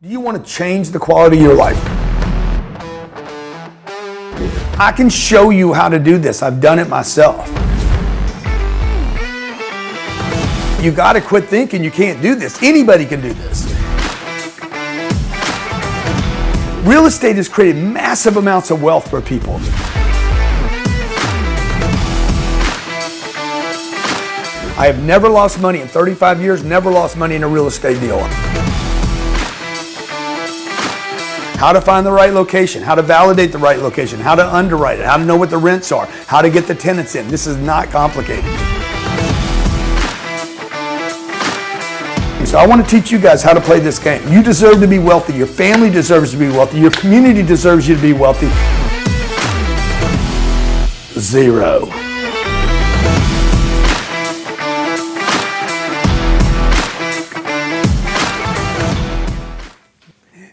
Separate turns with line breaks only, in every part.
Do you want to change the quality of your life? I can show you how to do this. I've done it myself. You got to quit thinking you can't do this. Anybody can do this. Real estate has created massive amounts of wealth for people. I have never lost money in 35 years, never lost money in a real estate deal. How to find the right location, how to validate the right location, how to underwrite it, how to know what the rents are, how to get the tenants in. This is not complicated. So I want to teach you guys how to play this game. You deserve to be wealthy. Your family deserves to be wealthy. Your community deserves you to be wealthy. Zero.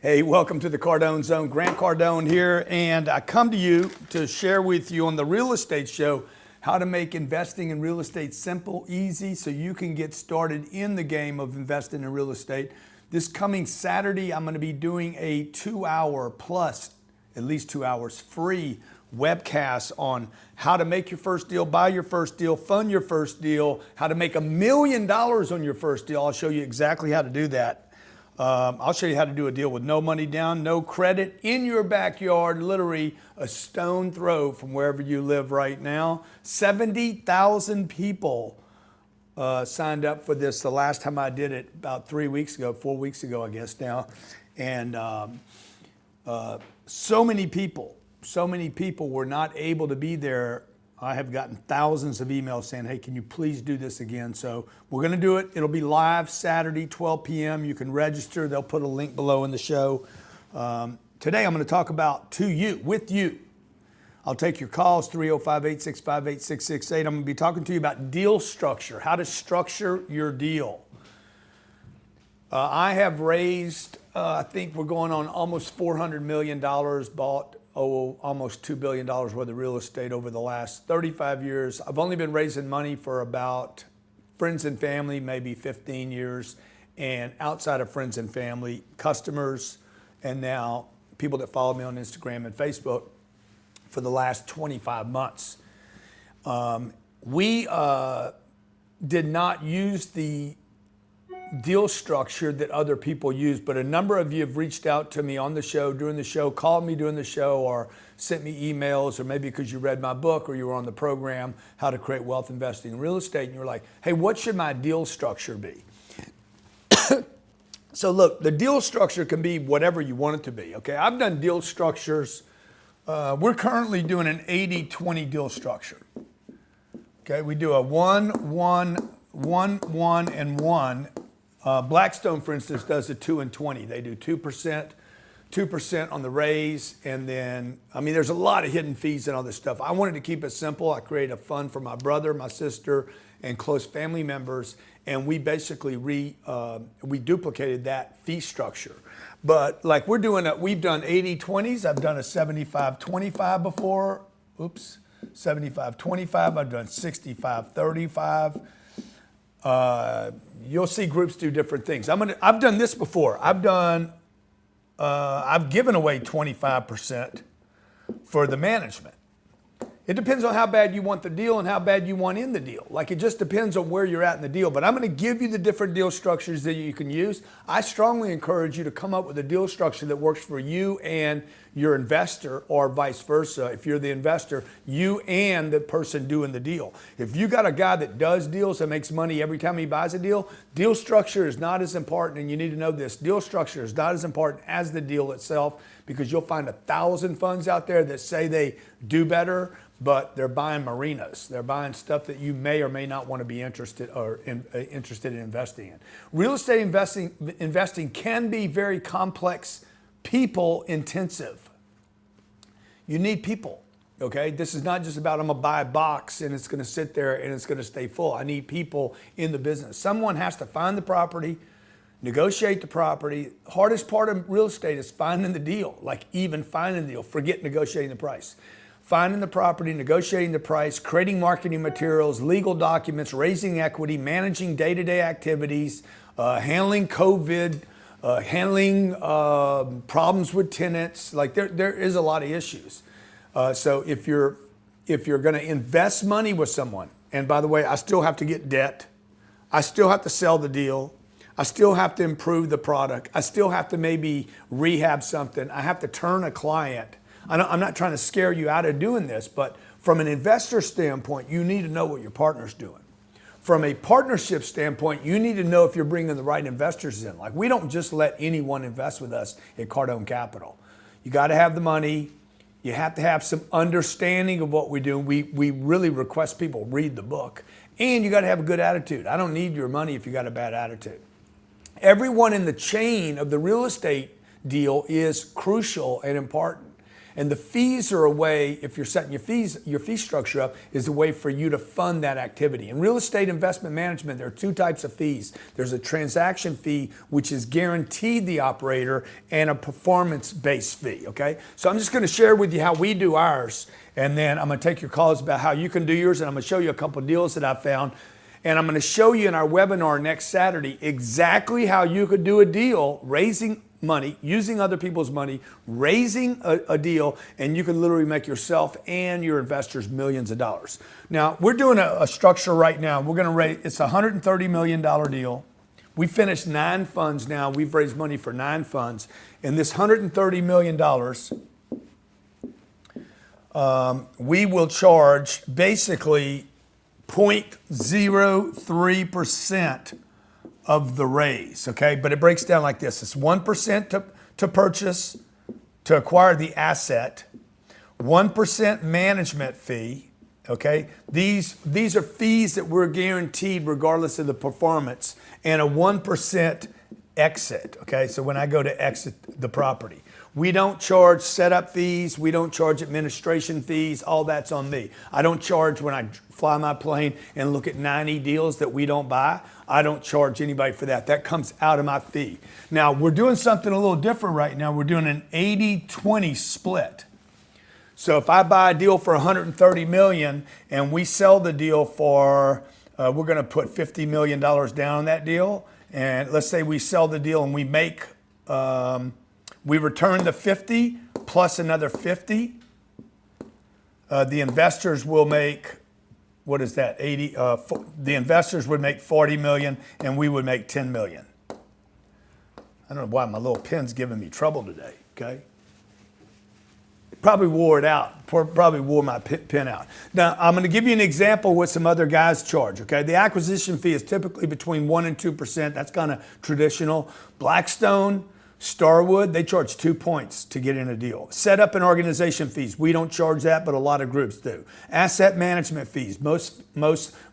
Hey, welcome to the Cardone Zone. Grant Cardone here, and I come to you to share with you on the Real Estate Show how to make investing in real estate simple, easy, so you can get started in the game of investing in real estate. This coming Saturday, I'm going to be doing a 2-hour plus, at least 2 hours, free webcast on how to make your first deal, buy your first deal, fund your first deal, how to make $1 million on your first deal. I'll show you exactly how to do that. I'll show you how to do a deal with no money down, no credit, in your backyard, literally a stone throw from wherever you live right now. 70,000 people signed up for this the last time I did it, about 4 weeks ago, I guess now. And so many people were not able to be there. I have gotten thousands of emails saying, hey, can you please do this again? So we're going to do it. It'll be live Saturday, 12 p.m. You can register. They'll put a link below in the show. Today, I'm going to talk about with you. I'll take your calls, 305-865-8668. I'm going to be talking to you about deal structure, how to structure your deal. I have raised, I think we're going on almost $400 million, bought almost $2 billion worth of real estate over the last 35 years. I've only been raising money for about friends and family, maybe 15 years, and outside of friends and family, customers, and now people that follow me on Instagram and Facebook for the last 25 months. We did not use the deal structure that other people use, but a number of you have reached out to me on the show, during the show, called me during the show, or sent me emails, or maybe because you read my book or you were on the program, How to Create Wealth Investing in Real Estate, and you're like, hey, what should my deal structure be? So look, the deal structure can be whatever you want it to be, okay? I've done deal structures. We're currently doing an 80-20 deal structure. Okay, we do a 1, 1, and 1. Blackstone, for instance, does a 2 and 20. They do 2% on the raise, and then, I mean, there's a lot of hidden fees and all this stuff. I wanted to keep it simple. I created a fund for my brother, my sister, and close family members, and we basically we duplicated that fee structure. But like we've done 80-20s. I've done a 75-25 before. 75-25. I've done 65-35. You'll see groups do different things. I've done this before. I've given away 25% for the management. It depends on how bad you want the deal and how bad you want in the deal. Like, it just depends on where you're at in the deal. But I'm going to give you the different deal structures that you can use. I strongly encourage you to come up with a deal structure that works for you and your investor, or vice versa. If you're the investor, you and the person doing the deal. If you got a guy that does deals and makes money every time he buys a deal structure is not as important, and you need to know this. Deal structure is not as important as the deal itself, because you'll find 1,000 funds out there that say they do better, but they're buying marinas. They're buying stuff that you may or may not want to be interested in investing in. Real estate investing can be very complex, people intensive. You need people, okay? This is not just about, I'm gonna buy a box and it's gonna sit there and it's gonna stay full. I need people in the business. Someone has to find the property, negotiate the property. Hardest part of real estate is finding the deal, like even finding the deal, forget negotiating the price. Finding the property, negotiating the price, creating marketing materials, legal documents, raising equity, managing day-to-day activities, handling COVID, handling problems with tenants. Like there is a lot of issues. So if you're going to invest money with someone, and by the way, I still have to get debt, I still have to sell the deal, I still have to improve the product, I still have to maybe rehab something, I have to turn a client. I'm not trying to scare you out of doing this, but from an investor standpoint, you need to know what your partner's doing. From a partnership standpoint, you need to know if you're bringing the right investors in. Like, we don't just let anyone invest with us at Cardone Capital. You got to have the money. You have to have some understanding of what we do. We really request people read the book. And you got to have a good attitude. I don't need your money if you got a bad attitude. Everyone in the chain of the real estate deal is crucial and important. And the fees are a way, if you're setting your fee structure up, is a way for you to fund that activity. In real estate investment management, there are two types of fees. There's a transaction fee, which is guaranteed the operator, and a performance-based fee, okay? So I'm just gonna share with you how we do ours, and then I'm gonna take your calls about how you can do yours, and I'm gonna show you a couple of deals that I found. And I'm gonna show you in our webinar next Saturday exactly how you could do a deal, raising money, using other people's money, raising a deal, and you can literally make yourself and your investors millions of dollars. Now, we're doing a structure right now. We're gonna raise, it's a $130 million deal. We finished 9 funds now. We've raised money for 9 funds. And this $130 million, we will charge basically 0.03% of the raise, okay? But it breaks down like this. It's 1% to purchase, to acquire the asset, 1% management fee, okay? These are fees that we're guaranteed regardless of the performance, and a 1% exit, okay? So when I go to exit the property. We don't charge setup fees. We don't charge administration fees. All that's on me. I don't charge when I fly my plane and look at 90 deals that we don't buy. I don't charge anybody for that. That comes out of my fee. Now, we're doing something a little different right now. We're doing an 80-20 split. So if I buy a deal for $130 million and we sell the deal for, we're going to put $50 million down on that deal. And let's say we sell the deal and we make, we return the 50 plus another 50. The investors will make, what is that, 80? The investors would make 40 million and we would make 10 million. I don't know why my little pen's giving me trouble today, okay? Probably wore it out, probably wore my pen out. Now, I'm gonna give you an example what some other guys charge, okay? The acquisition fee is typically between 1% and 2%. That's kind of traditional. Blackstone, Starwood, they charge 2 points to get in a deal. Setup and organization fees, we don't charge that, but a lot of groups do. Asset management fees, most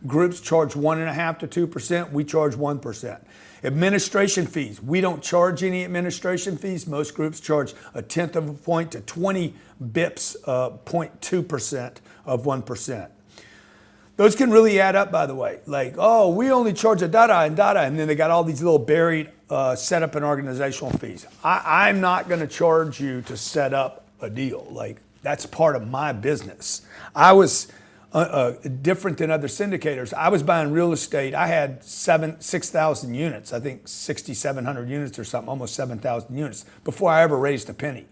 groups charge 1.5% to 2%. We charge 1%. Administration fees, we don't charge any administration fees. Most groups charge 1/10 of a point to 20 bips, 0.2% of 1%. Those can really add up, by the way. Like, oh, we only charge a and then they got all these little buried setup and organizational fees. I'm not going to charge you to set up a deal. Like, that's part of my business. I was different than other syndicators. I was buying real estate. I had 6,000 units, I think 6,700 units or something, almost 7,000 units before I ever raised a penny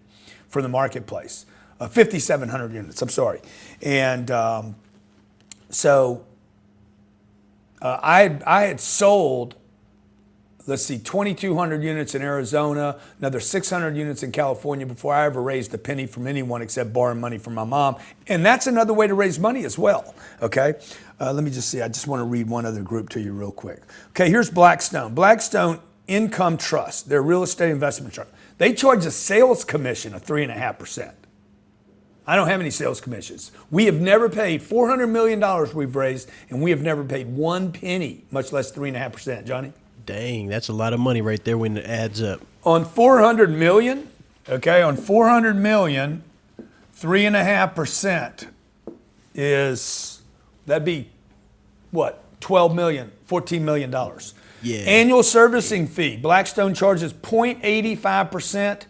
for the marketplace. 5,700 units, I'm sorry. And so I had sold, let's see, 2,200 units in Arizona, another 600 units in California before I ever raised a penny from anyone except borrowing money from my mom. And that's another way to raise money as well, okay? Let me just see, I just want to read one other group to you real quick. Okay, here's Blackstone. Blackstone Income Trust, their real estate investment trust. They charge a sales commission of 3.5%. I don't have any sales commissions. We have never paid $400 million we've raised, and we have never paid 1 penny, much less 3.5%, Johnny.
Dang, that's a lot of money right there when it adds up.
On 400 million, okay, on 400 million, 3.5% is, that'd be what, 12 million, $14 million.
Yeah.
Annual servicing fee, Blackstone charges 0.85%.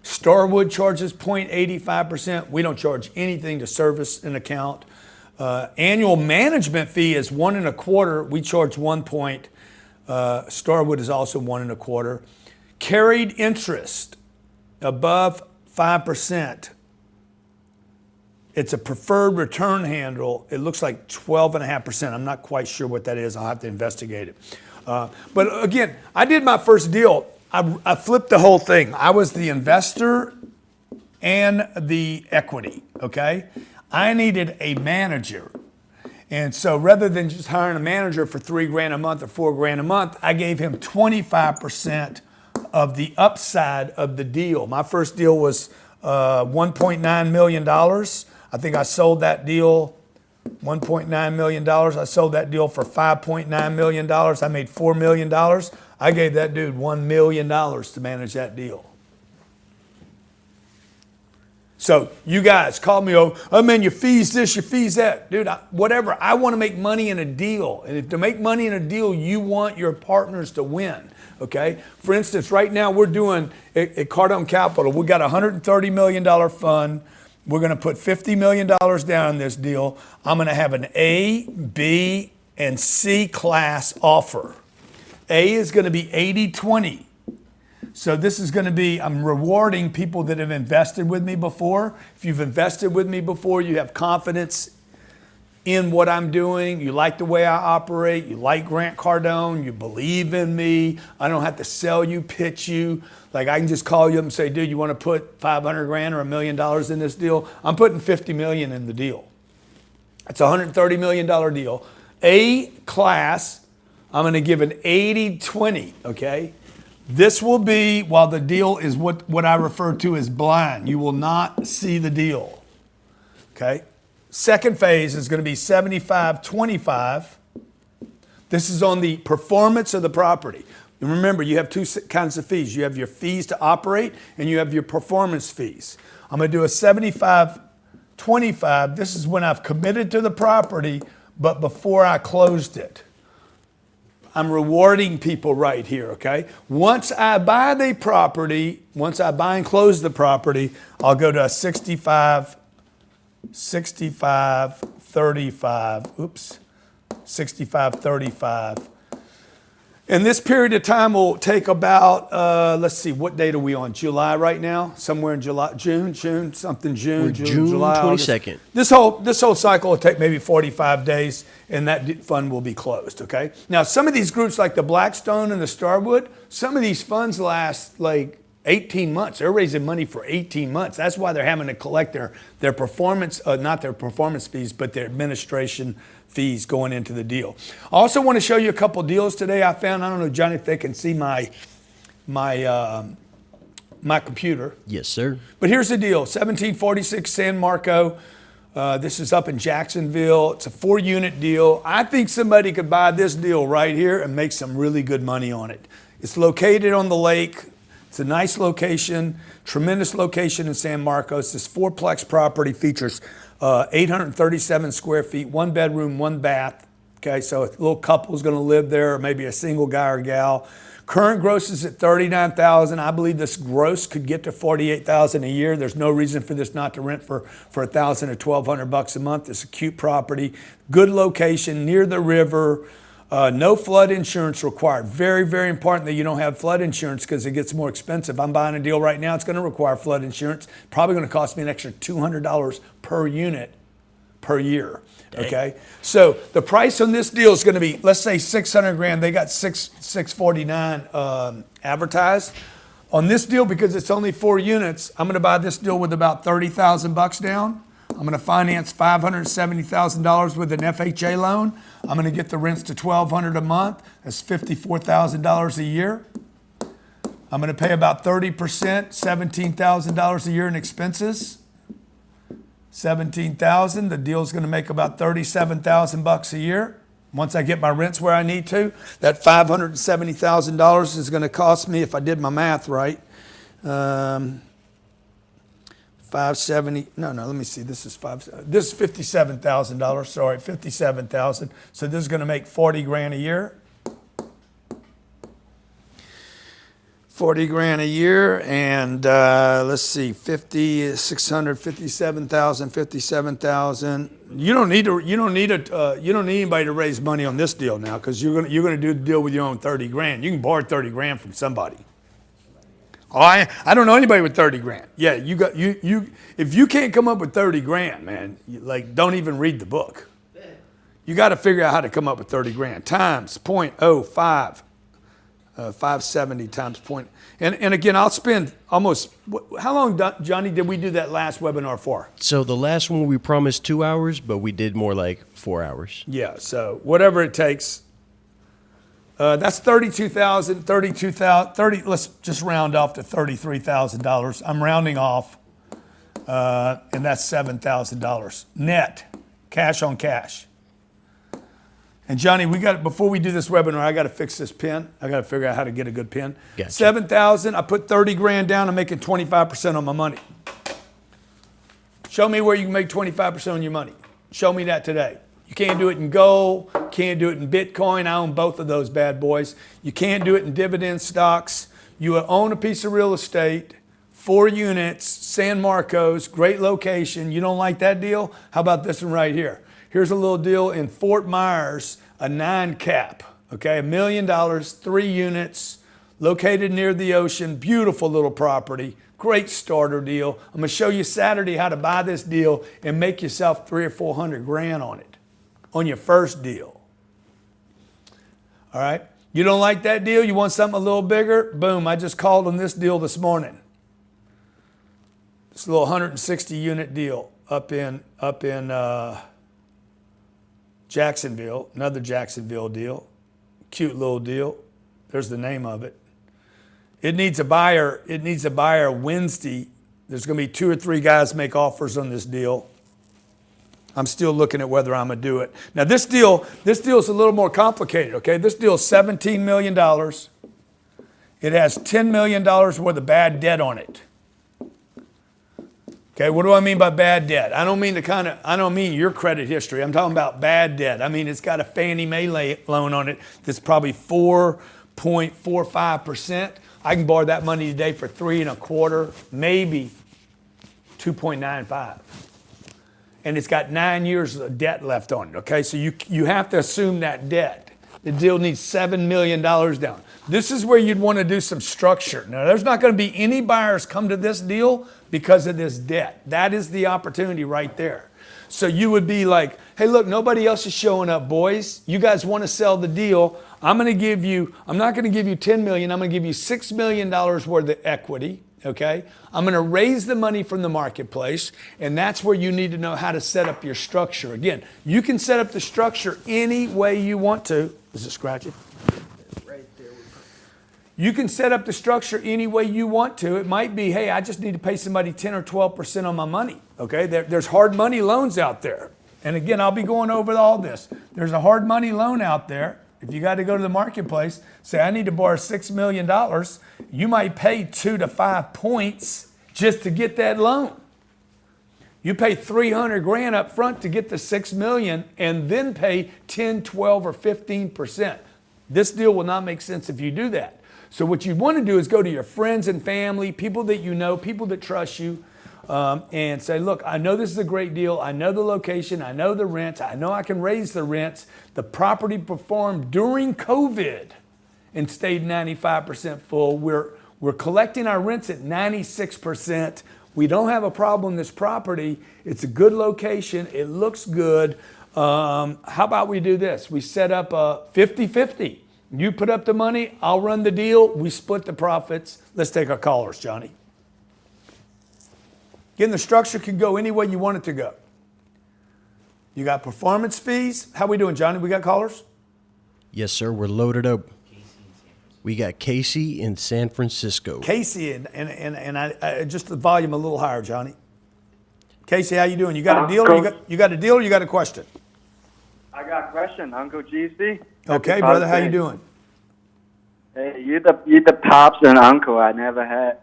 Starwood charges 0.85%. We don't charge anything to service an account. Annual management fee is 1.25%. We charge 1 point. Starwood is also 1.25%. carried interest above 5%. It's a preferred return handle. It looks like 12.5%. I'm not quite sure what that is. I'll have to investigate it. But again, I did my first deal. I flipped the whole thing. I was the investor and the equity, okay? I needed a manager. And so rather than just hiring a manager for $3,000 a month or $4,000 a month, I gave him 25% of the upside of the deal. My first deal was $1.9 million. I think I sold that deal $1.9 million. I sold that deal for $5.9 million. I made $4 million. I gave that dude $1 million to manage that deal. So you guys call me, oh man, your fees this, your fees that. Dude, whatever. I want to make money in a deal. And if to make money in a deal, you want your partners to win. Okay? For instance, right now we're doing at Cardone Capital, we got a $130 million fund. We're going to put $50 million down in this deal. I'm going to have an A, B, and C class offer. A is going to be 80-20. So this is going to be, I'm rewarding people that have invested with me before. If you've invested with me before, you have confidence in what I'm doing. You like the way I operate. You like Grant Cardone. You believe in me. I don't have to sell you, pitch you. Like I can just call you up and say, dude, you want to put $500,000 or $1 million in this deal? I'm putting $50 million in the deal. It's a $130 million deal. A class, I'm going to give an 80-20, okay? This will be, while the deal is what I refer to as blind. You will not see the deal, okay? Second phase is going to be 75-25. This is on the performance of the property. And remember, you have two kinds of fees. You have your fees to operate and you have your performance fees. I'm going to do a 75-25. This is when I've committed to the property, but before I closed it. I'm rewarding people right here, okay? Once I buy the property, once I buy and close the property, I'll go to a 65, 35. Oops, 65, 35. And this period of time will take about, let's see, what date are we on? July right now? Somewhere in July, June, something June, July,
22nd.
August. This whole cycle will take maybe 45 days, and that fund will be closed, okay? Now, some of these groups like the Blackstone and the Starwood, some of these funds last like 18 months. They're raising money for 18 months. That's why they're having to collect their performance, not their performance fees, but their administration fees going into the deal. I also want to show you a couple deals today I found. I don't know, Johnny, if they can see my computer.
Yes, sir.
But here's the deal, 1746 San Marco. This is up in Jacksonville. It's a 4-unit deal. I think somebody could buy this deal right here and make some really good money on it. It's located on the lake. It's a nice location, tremendous location in San Marcos. This 4-plex property features 837 square feet, 1 bedroom, 1 bath. Okay, so a little couple is going to live there, or maybe a single guy or gal. Current gross is at $39,000. I believe this gross could get to $48,000 a year. There's no reason for this not to rent for $1,000 or $1,200 a month. It's a cute property, good location near the river. No flood insurance required. Very, very important that you don't have flood insurance because it gets more expensive. I'm buying a deal right now. It's going to require flood insurance. Probably going to cost me an extra $200 per unit per year.
Dang.
Okay. So the price on this deal is going to be, let's say $600,000. They got $649 advertised. On this deal, because it's only 4 units, I'm going to buy this deal with about $30,000 down. I'm going to finance $570,000 with an FHA loan. I'm going to get the rents to $1,200 a month. That's $54,000 a year. I'm going to pay about 30%, $17,000 a year in expenses. $17,000. The deal's going to make about $37,000 a year. Once I get my rents where I need to, that $570,000 is going to cost me, if I did my math right, 570. No, let me see. This is $57,000. Sorry, $57,000. So this is going to make $40,000 a year. $40,000 a year, and let's see, 600, 57,000, 57,000. You don't need anybody to raise money on this deal now because you're gonna do the deal with your own $30,000. You can borrow $30,000 from somebody. Oh, I don't know anybody with 30 grand. Yeah, you if you can't come up with 30 grand, man, don't even read the book. You got to figure out how to come up with 30 grand times 0.05, 570 times point. And again, I'll spend almost, how long, Johnny, did we do that last webinar for?
So the last one we promised 2 hours, but we did more like 4 hours.
Yeah, so whatever it takes. That's $32,000, let's just round off to $33,000. I'm rounding off, and that's $7,000 net, cash on cash. And Johnny, before we do this webinar, I got to fix this pin. I got to figure out how to get a good pin.
Gotcha.
7,000, I put 30 grand down, I'm making 25% on my money. Show me where you can make 25% on your money. Show me that today. You can't do it in gold, can't do it in Bitcoin. I own both of those bad boys. You can't do it in dividend stocks. You own a piece of real estate, 4 units, San Marcos, great location. You don't like that deal? How about this one right here? Here's a little deal in Fort Myers, a 9 cap, okay? $1 million, 3 units, located near the ocean, beautiful little property, great starter deal. I'm gonna show you Saturday how to buy this deal and make yourself 300 or 400 grand on it, on your first deal. All right, you don't like that deal? You want something a little bigger? Boom, I just called on this deal this morning. It's a little 160 unit deal up in Jacksonville, another Jacksonville deal, cute little deal. There's the name of it. It needs a buyer Wednesday. There's gonna be 2 or 3 guys make offers on this deal. I'm still looking at whether I'm gonna do it. Now this deal is a little more complicated, okay? This deal is $17 million. It has $10 million worth of bad debt on it. Okay, what do I mean by bad debt? I don't mean your credit history. I'm talking about bad debt. I mean, it's got a Fannie Mae loan on it that's probably 4.45%. I can borrow that money today for 3.25%, maybe 2.95. And it's got 9 years of debt left on it, okay? So you have to assume that debt. The deal needs $7 million down. This is where you'd want to do some structure. Now, there's not going to be any buyers come to this deal because of this debt. That is the opportunity right there. So you would be like, hey, look, nobody else is showing up, boys. You guys want to sell the deal. I'm not going to give you $10 million. I'm going to give you $6 million worth of equity. Okay, I'm going to raise the money from the marketplace, and that's where you need to know how to set up your structure. Again, you can set up the structure any way you want to. Is it scratchy?
Right there.
You can set up the structure any way you want to. It might be, hey, I just need to pay somebody 10 or 12% on my money. Okay, there's hard money loans out there. And again, I'll be going over all this. There's a hard money loan out there. If you got to go to the marketplace, say, I need to borrow $6 million, you might pay 2 to 5 points just to get that loan. You pay 300 grand up front to get the 6 million and then pay 10, 12, or 15%. This deal will not make sense if you do that. So what you want to do is go to your friends and family, people that you know, people that trust you, and say, look, I know this is a great deal. I know the location. I know the rents. I know I can raise the rents. The property performed during COVID and stayed 95% full. We're collecting our rents at 96%. We don't have a problem with this property. It's a good location. It looks good. How about we do this? We set up a 50-50. You put up the money. I'll run the deal. We split the profits. Let's take our callers, Johnny. Again, the structure can go any way you want it to go. You got performance fees. How we doing, Johnny? We got callers?
Yes, sir. We're loaded up. We got Casey in San Francisco.
Casey, and I just the volume a little higher, Johnny. Casey, how you doing? You got a deal? Or you got a deal or you got a question?
I got a question, Uncle GC.
Okay, brother, how you doing?
Hey, you the pops and uncle I never had.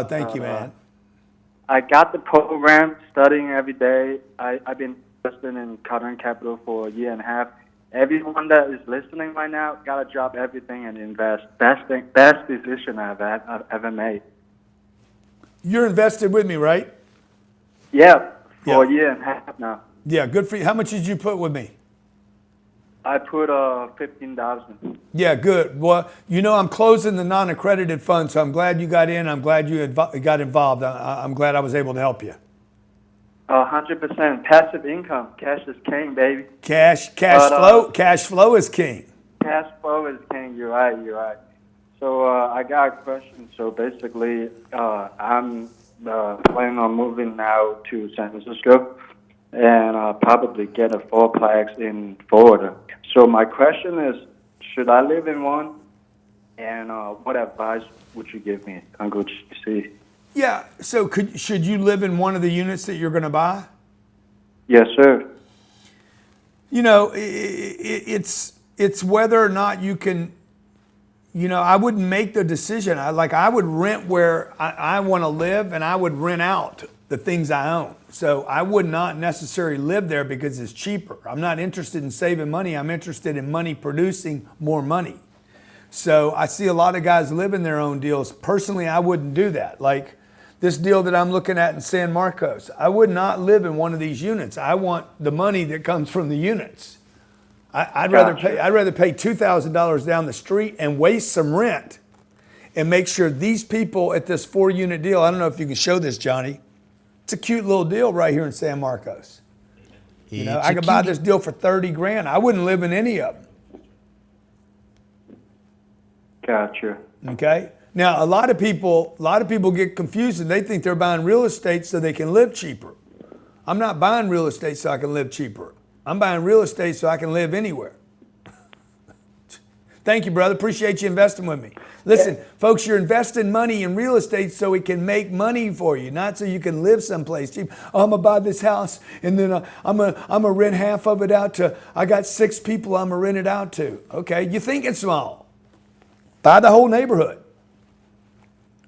Thank you, man.
I got the program, studying every day. I've been investing in Cardone Capital for a year and a half. Everyone that is listening right now got to drop everything and invest. Best decision I've ever made.
You're invested with me, right?
Yeah, for a year and a half now.
Yeah, good for you. How much did you put with me?
I put 15,000.
Yeah, good. Well, you know, I'm closing the non-accredited fund, so I'm glad you got in. I'm glad you got involved. I'm glad I was able to help you.
100% passive income. Cash is king, baby.
Cash flow is king.
Cash flow is king. You're right. So I got a question. So basically, I'm planning on moving now to San Francisco and probably get a fourplex in Florida. So my question is, should I live in one? And what advice would you give me on go see?
Yeah. So should you live in one of the units that you're going to buy?
Yes, sir.
You know, it's whether or not you can. You know, I wouldn't make the decision. I would rent where I want to live, and I would rent out the things I own. So I would not necessarily live there because it's cheaper. I'm not interested in saving money. I'm interested in money producing more money. So I see a lot of guys live in their own deals. Personally, I wouldn't do that. Like this deal that I'm looking at in San Marcos, I would not live in one of these units. I want the money that comes from the units. I'd rather pay $2,000 down the street and waste some rent and make sure these people at this 4-unit deal, I don't know if you can show this, Johnny. It's a cute little deal right here in San Marcos. You know, I could buy this deal for 30 grand. I wouldn't live in any of them.
Gotcha.
Okay. Now, a lot of people get confused and they think they're buying real estate so they can live cheaper. I'm not buying real estate so I can live cheaper. I'm buying real estate so I can live anywhere. Thank you, brother. Appreciate you investing with me. Listen, folks, you're investing money in real estate so it can make money for you, not so you can live someplace cheap. Oh, I'm going to buy this house and then I'm going to rent half of it out to, I got 6 people I'm going to rent it out to. Okay, you think it's small. Buy the whole neighborhood.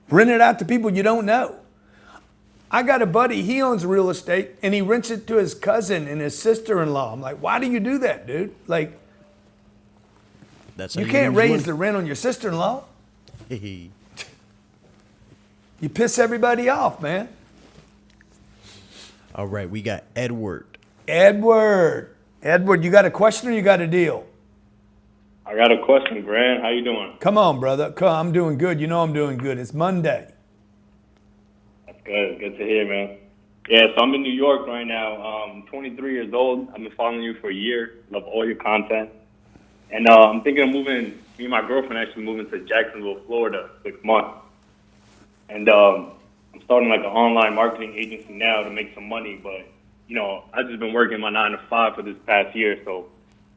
Rent it out to people you don't know. I got a buddy, he owns real estate and he rents it to his cousin and his sister-in-law. I'm like, why do you do that, dude? Like,
That's
you can't raise the rent on your sister-in-law. You piss everybody off, man.
All right, we got Edward.
Edward, you got a question or you got a deal?
I got a question, Grant. How you doing?
Come on, brother. I'm doing good. You know I'm doing good. It's Monday.
That's good. Good to hear, man. Yeah, so I'm in New York right now. I'm 23 years old. I've been following you for a year. Love all your content. And I'm thinking of moving, me and my girlfriend actually moving to Jacksonville, Florida, 6 months. And I'm starting like an online marketing agency now to make some money. But, you know, I've just been working my 9 to 5 for this past year. So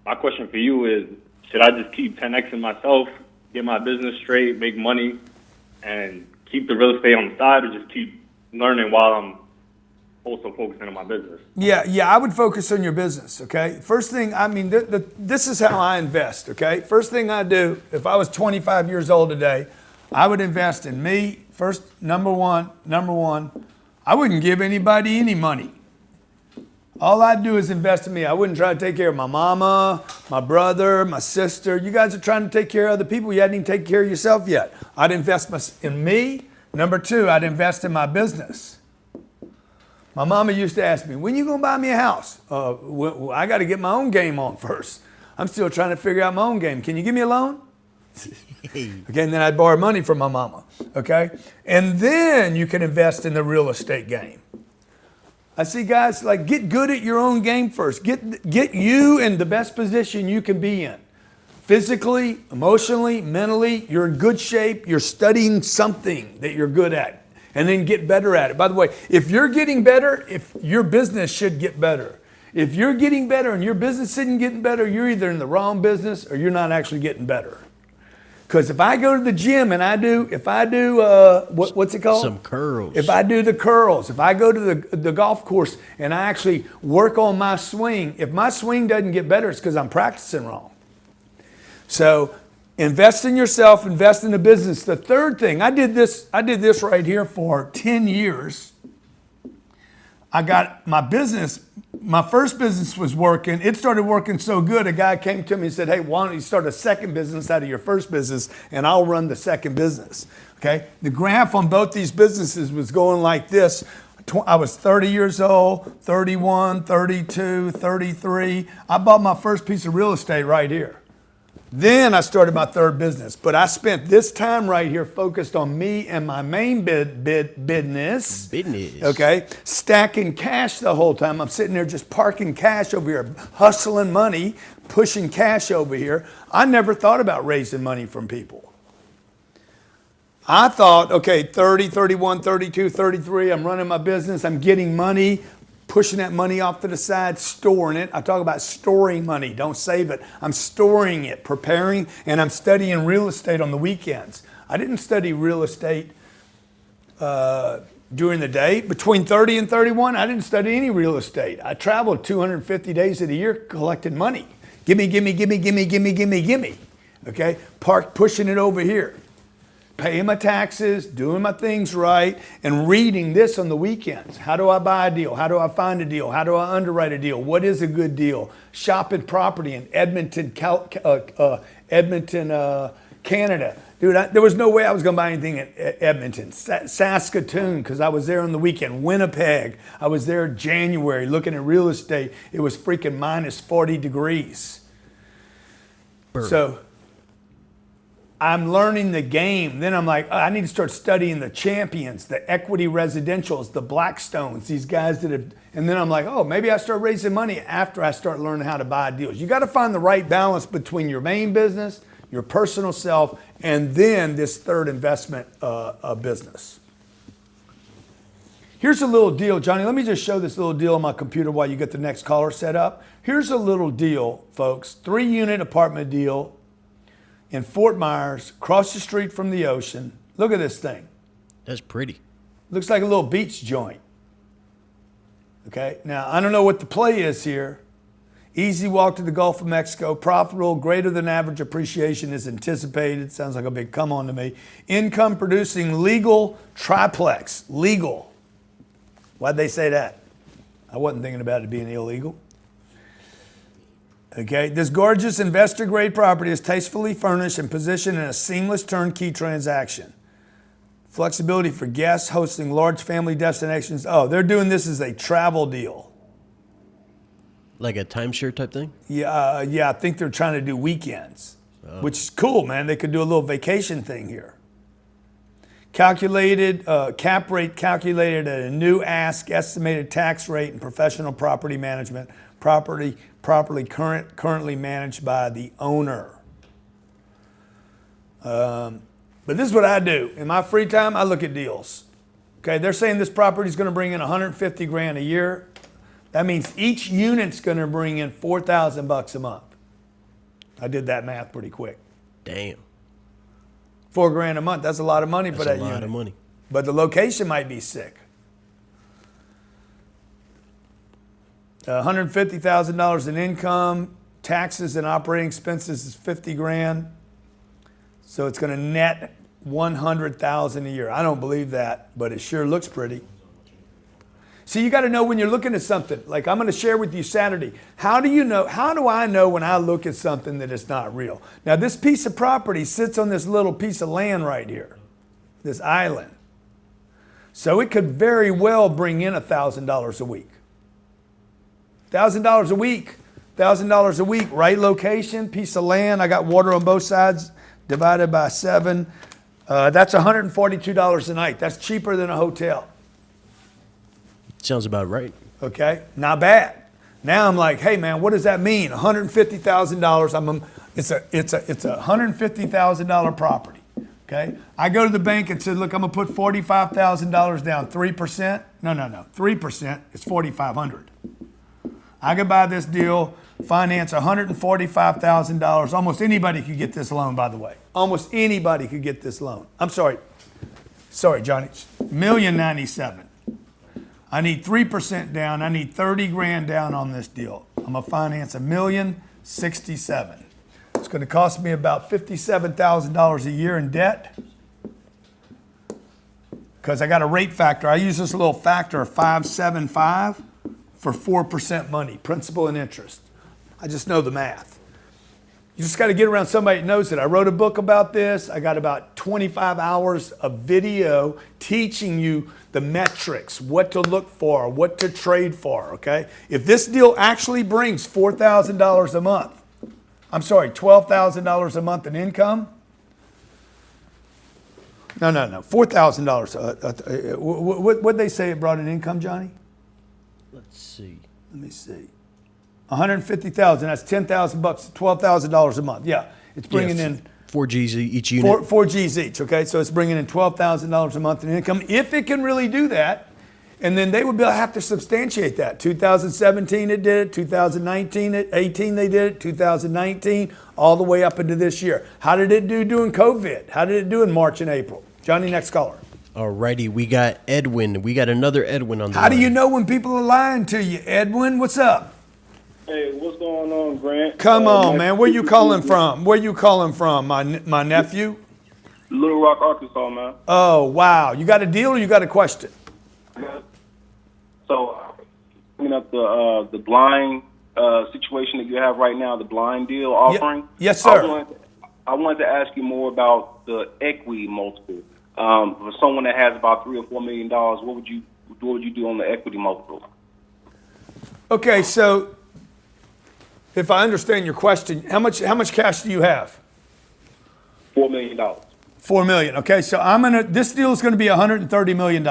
my question for you is, should I just keep 10Xing myself, get my business straight, make money, and keep the real estate on the side, or just keep learning while I'm also focusing on my business?
Yeah, I would focus on your business, okay? First thing, I mean, this is how I invest, okay? First thing I do, if I was 25 years old today, I would invest in me. First, number one, I wouldn't give anybody any money. All I'd do is invest in me. I wouldn't try to take care of my mama, my brother, my sister. You guys are trying to take care of other people. You hadn't even taken care of yourself yet. I'd invest in me. Number 2, I'd invest in my business. My mama used to ask me, when you going to buy me a house? I got to get my own game on first. I'm still trying to figure out my own game. Can you give me a loan? Okay, and then I'd borrow money from my mama, okay? And then you can invest in the real estate game. I see guys like get good at your own game first. Get you in the best position you can be in. Physically, emotionally, mentally, you're in good shape. You're studying something that you're good at and then get better at it. By the way, if you're getting better, if your business should get better. If you're getting better and your business isn't getting better, you're either in the wrong business or you're not actually getting better. Because if I go to the gym and if I do what's it called?
Some curls.
If I do the curls, if I go to the golf course and I actually work on my swing, if my swing doesn't get better, it's because I'm practicing wrong. So invest in yourself, invest in the business. The third thing, I did this right here for 10 years. I got my business. My first business was working. It started working so good, a guy came to me and said, hey, why don't you start a second business out of your first business and I'll run the second business, okay? The graph on both these businesses was going like this. I was 30 years old, 31, 32, 33. I bought my first piece of real estate right here. Then I started my third business. But I spent this time right here focused on me and my main business. Okay? Stacking cash the whole time. I'm sitting there just parking cash over here, hustling money, pushing cash over here. I never thought about raising money from people. I thought, okay, 30, 31, 32, 33, I'm running my business, I'm getting money, pushing that money off to the side, storing it. I talk about storing money, don't save it. I'm storing it, preparing, and I'm studying real estate on the weekends. I didn't study real estate during the day. Between 30 and 31, I didn't study any real estate. I traveled 250 days of the year collecting money. Gimme. Okay, pushing it over here. Paying my taxes, doing my things right, and reading this on the weekends. How do I buy a deal? How do I find a deal? How do I underwrite a deal? What is a good deal? Shopping property in Edmonton, Canada. Dude, there was no way I was going to buy anything in Edmonton. Saskatoon, because I was there on the weekend. Winnipeg, I was there in January looking at real estate. It was freaking minus 40 degrees. Burn. So I'm learning the game. Then I'm like, I need to start studying the champions, the equity residentials, the Blackstones, these guys that have, and then I'm like, oh, maybe I start raising money after I start learning how to buy deals. You got to find the right balance between your main business, your personal self, and then this third investment business. Here's a little deal, Johnny. Let me just show this little deal on my computer while you get the next caller set up. Here's a little deal, folks. 3-unit apartment deal in Fort Myers, across the street from the ocean. Look at this thing.
That's pretty.
Looks like a little beach joint. Okay, now I don't know what the play is here. Easy walk to the Gulf of Mexico, profitable, greater than average appreciation is anticipated. Sounds like a big come on to me. Income producing legal triplex. Legal. Why'd they say that? I wasn't thinking about it being illegal. Okay, this gorgeous investor-grade property is tastefully furnished and positioned in a seamless turnkey transaction. Flexibility for guests hosting large family destinations. Oh, they're doing this as a travel deal.
Like a timeshare type thing?
Yeah, I think they're trying to do weekends, which is cool, man. They could do a little vacation thing here. Calculated, cap rate calculated at a new ask, estimated tax rate, and professional property management. Property currently managed by the owner. But this is what I do. In my free time, I look at deals. Okay, they're saying this property is going to bring in $150,000 a year. That means each unit's going to bring in $4,000 a month. I did that math pretty quick.
Damn.
$4,000 a month. That's a lot of money for that unit.
That's a lot of money.
But the location might be sick. $150,000 in income, taxes and operating expenses is $50,000. So it's going to net $100,000 a year. I don't believe that, but it sure looks pretty. See, you got to know when you're looking at something. Like I'm going to share with you Saturday. How do I know when I look at something that it's not real? Now, this piece of property sits on this little piece of land right here, this island. So it could very well bring in $1,000 a week. $1,000 a week. $1,000 a week, right location, piece of land. I got water on both sides, divided by 7. That's $142 a night. That's cheaper than a hotel.
Sounds about right.
Okay, not bad. Now I'm like, hey man, what does that mean? $150,000. It's a $150,000 property. Okay, I go to the bank and said, look, I'm gonna put $45,000 down. 3%? No. 3% is $4,500. I could buy this deal, finance $145,000. Almost anybody could get this loan, by the way. Almost anybody could get this loan. I'm sorry, Johnny. $1,097,000. I need 3% down. I need $30,000 down on this deal. I'm gonna finance $1,067,000. It's gonna cost me about $57,000 a year in debt because I got a rate factor. I use this little factor of 575 for 4% money, principal and interest. I just know the math. You just got to get around somebody that knows it. I wrote a book about this. I got about 25 hours of video teaching you the metrics, what to look for, what to trade for, okay? If this deal actually brings $4,000 a month, I'm sorry, $12,000 a month in income. No, $4,000. What'd they say it brought in income, Johnny?
Let's see.
Let me see. 150,000. That's $10,000 bucks. $12,000 a month. Yeah, it's bringing in
4 G's each unit.
four G's each. Okay, so it's bringing in $12,000 a month in income if it can really do that. And then they would have to substantiate that. 2017 it did it. 2019 18 they did it. 2019 all the way up into this year. How did it do during COVID? How did it do in March and April? Johnny, next caller.
Alrighty, we got Edwin. We got another Edwin on the
How
line.
do you know when people are lying to you, Edwin? What's up?
Hey, what's going on, Grant?
Come on, man. Where you calling from? Where you calling from, my nephew?
Little Rock, Arkansas, man.
Oh, wow. You got a deal or you got a question?
So, bringing up the blind situation that you have right now, the blind deal offering.
Yes, sir.
I wanted to ask you more about the equity multiple. For someone that has about $3 or $4 million, what would you do on the equity multiple?
Okay, so if I understand your question, how much cash do you have?
$4 million.
$4 million. Okay, so this deal is going to be $130 million.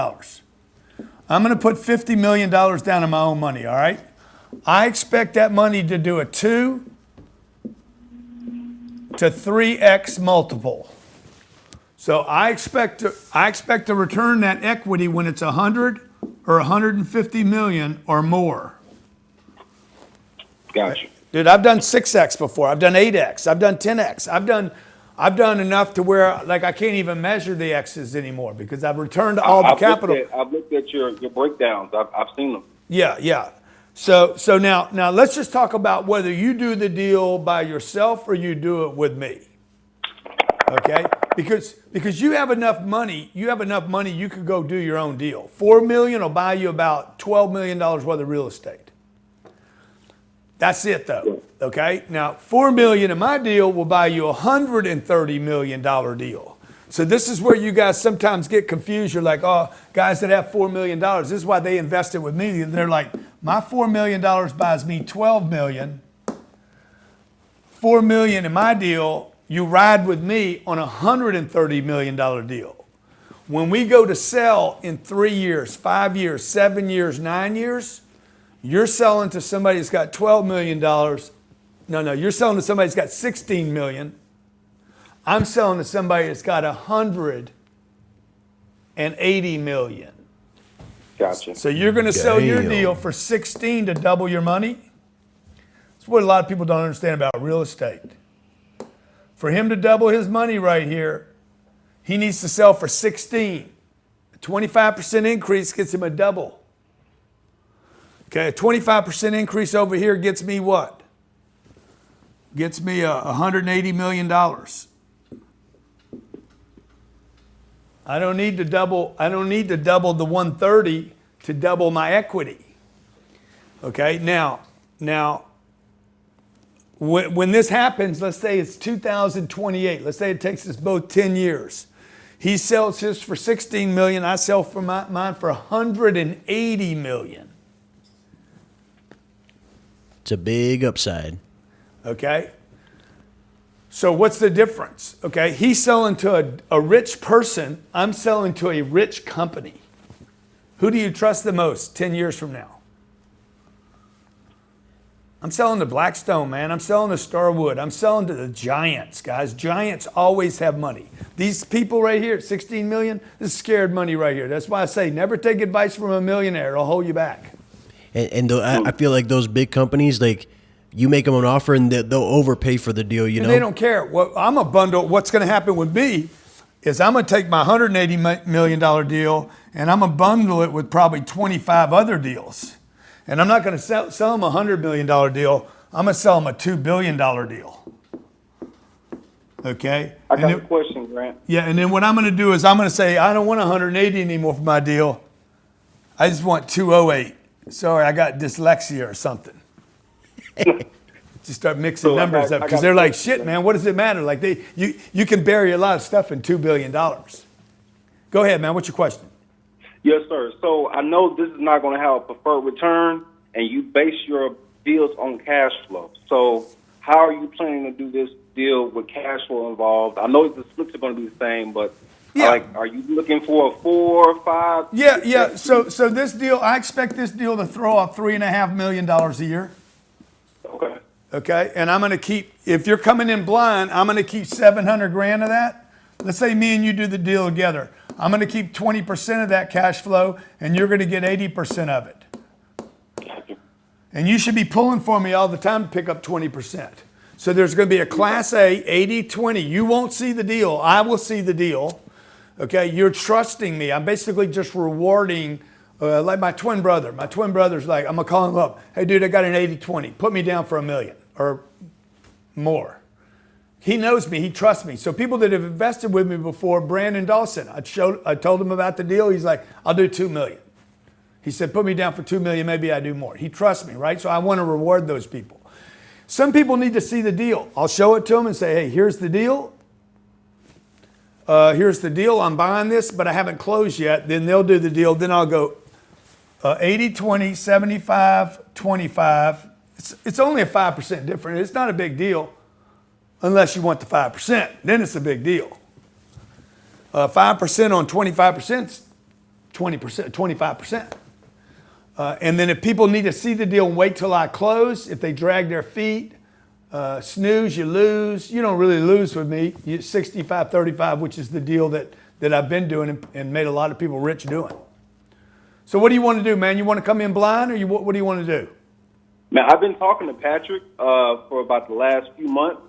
I'm going to put $50 million down of my own money, all right? I expect that money to do a 2 to 3x multiple. So I expect to return that equity when it's 100 or 150 million or more.
Gotcha.
Dude, I've done 6x before. I've done 8x. I've done 10x. I've done enough to where like I can't even measure the X's anymore because I've returned all the capital.
I've looked at your breakdowns. I've seen them.
Yeah. So now let's just talk about whether you do the deal by yourself or you do it with me. Okay? Because you have enough money, you could go do your own deal. $4 million will buy you about $12 million worth of real estate. That's it though. Okay? Now, $4 million in my deal will buy you a $130 million deal. So this is where you guys sometimes get confused. You're like, oh, guys that have $4 million, this is why they invested with me. They're like, my $4 million buys me $12 million. $4 million in my deal, you ride with me on a $130 million deal. When we go to sell in 3 years, 5 years, 7 years, 9 years, you're selling to somebody that's got $12 million. No, you're selling to somebody that's got $16 million. I'm selling to somebody that's got $180 million.
Gotcha.
So you're going to sell your deal for 16 to double your money? That's what a lot of people don't understand about real estate. For him to double his money right here, he needs to sell for 16. A 25% increase gets him a double. Okay, a 25% increase over here gets me what? Gets me $180 million. I don't need to double the 130 to double my equity. Okay, now when this happens, let's say it's 2028. Let's say it takes us both 10 years. He sells his for 16 million. I sell for mine for 180 million.
It's a big upside.
Okay. So what's the difference? Okay, he's selling to a rich person. I'm selling to a rich company. Who do you trust the most 10 years from now? I'm selling to Blackstone, man. I'm selling to Starwood. I'm selling to the giants, guys. Giants always have money. These people right here at 16 million, this is scared money right here. That's why I say never take advice from a millionaire. It'll hold you back.
I feel like those big companies, like you make them an offer and they'll overpay for the deal, you know?
They don't care. Well, I'm a bundle. What's going to happen with me is I'm going to take my $180 million deal and I'm going to bundle it with probably 25 other deals. And I'm not going to sell them a $100 million deal. I'm going to sell them a $2 billion deal. Okay?
I got a question, Grant.
Yeah, and then what I'm going to do is I'm going to say, I don't want 180 anymore for my deal. I just want 208. Sorry, I got dyslexia or something. Just start mixing
So I
numbers
got-
up
I
because
got-
they're like, shit, man, what does it matter? Like you can bury a lot of stuff in $2 billion. Go ahead, man. What's your question?
Yes, sir. So I know this is not going to have a preferred return, and you base your deals on cash flow. So how are you planning to do this deal with cash flow involved? I know the splits are going to be the same, but are you looking for a 4, 5?
Yeah. So this deal, I expect this deal to throw off $3.5 million a year.
Okay.
Okay, and I'm going to keep. If you're coming in blind, I'm going to keep 700 grand of that. Let's say me and you do the deal together. I'm going to keep 20% of that cash flow, and you're going to get 80% of it. And you should be pulling for me all the time to pick up 20%. So there's going to be a Class A 80-20. You won't see the deal. I will see the deal. Okay, you're trusting me. I'm basically just rewarding, like my twin brother. My twin brother's like, I'm going to call him up. Hey, dude, I got an 80-20. Put me down for $1 million or more. He knows me. He trusts me. So people that have invested with me before, Brandon Dawson, I told him about the deal. He's like, I'll do $2 million. He said, put me down for $2 million. Maybe I do more. He trusts me, right? So I want to reward those people. Some people need to see the deal. I'll show it to them and say, hey, here's the deal. Here's the deal. I'm buying this, but I haven't closed yet. Then they'll do the deal. Then I'll go 80-20, 75-25. It's only a 5% difference. It's not a big deal unless you want the 5%. Then it's a big deal. 5% on 25% is 20%, 25%. And then if people need to see the deal and wait till I close, if they drag their feet, snooze, you lose. You don't really lose with me. 65-35, which is the deal that I've been doing and made a lot of people rich doing. So what do you want to do, man? You want to come in blind, or what do you want to do?
Man, I've been talking to Patrick for about the last few months,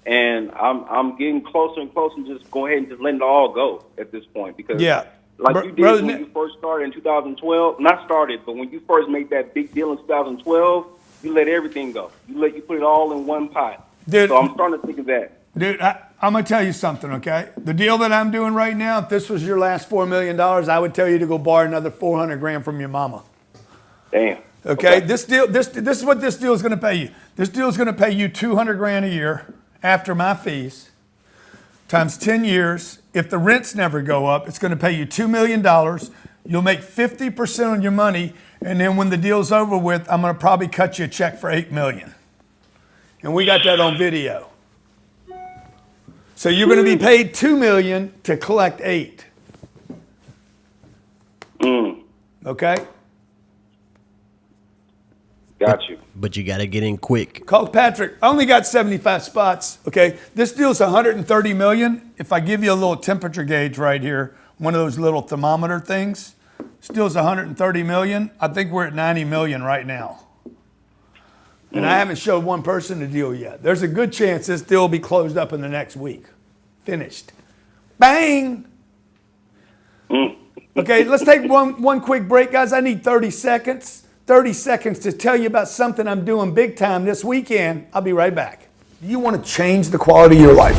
and I'm getting closer and closer and just go ahead and just letting it all go at this point because
Yeah.
like you did when you first started in 2012, not started, but when you first made that big deal in 2012, you let everything go. You put it all in one pot.
Dude,
so I'm starting to think of that.
Dude, I'm going to tell you something, okay? The deal that I'm doing right now, if this was your last $4 million, I would tell you to go borrow another 400 grand from your mama.
Damn.
Okay? This deal, this is what this deal is going to pay you. This deal is going to pay you 200 grand a year after my fees times 10 years. If the rents never go up, it's going to pay you $2 million. You'll make 50% on your money, and then when the deal's over with, I'm going to probably cut you a check for $8 million. And we got that on video. So you're going to be paid $2 million to collect $8. Okay?
Got you.
But you got to get in quick.
Call Patrick. I only got 75 spots. Okay, this deal's 130 million. If I give you a little temperature gauge right here, one of those little thermometer things, this deal's 130 million. I think we're at 90 million right now. And I haven't showed one person the deal yet. There's a good chance this deal will be closed up in the next week. Finished. Bang! Okay, let's take one quick break, guys. I need 30 seconds. 30 seconds to tell you about something I'm doing big time this weekend. I'll be right back. Do you want to change the quality of your life?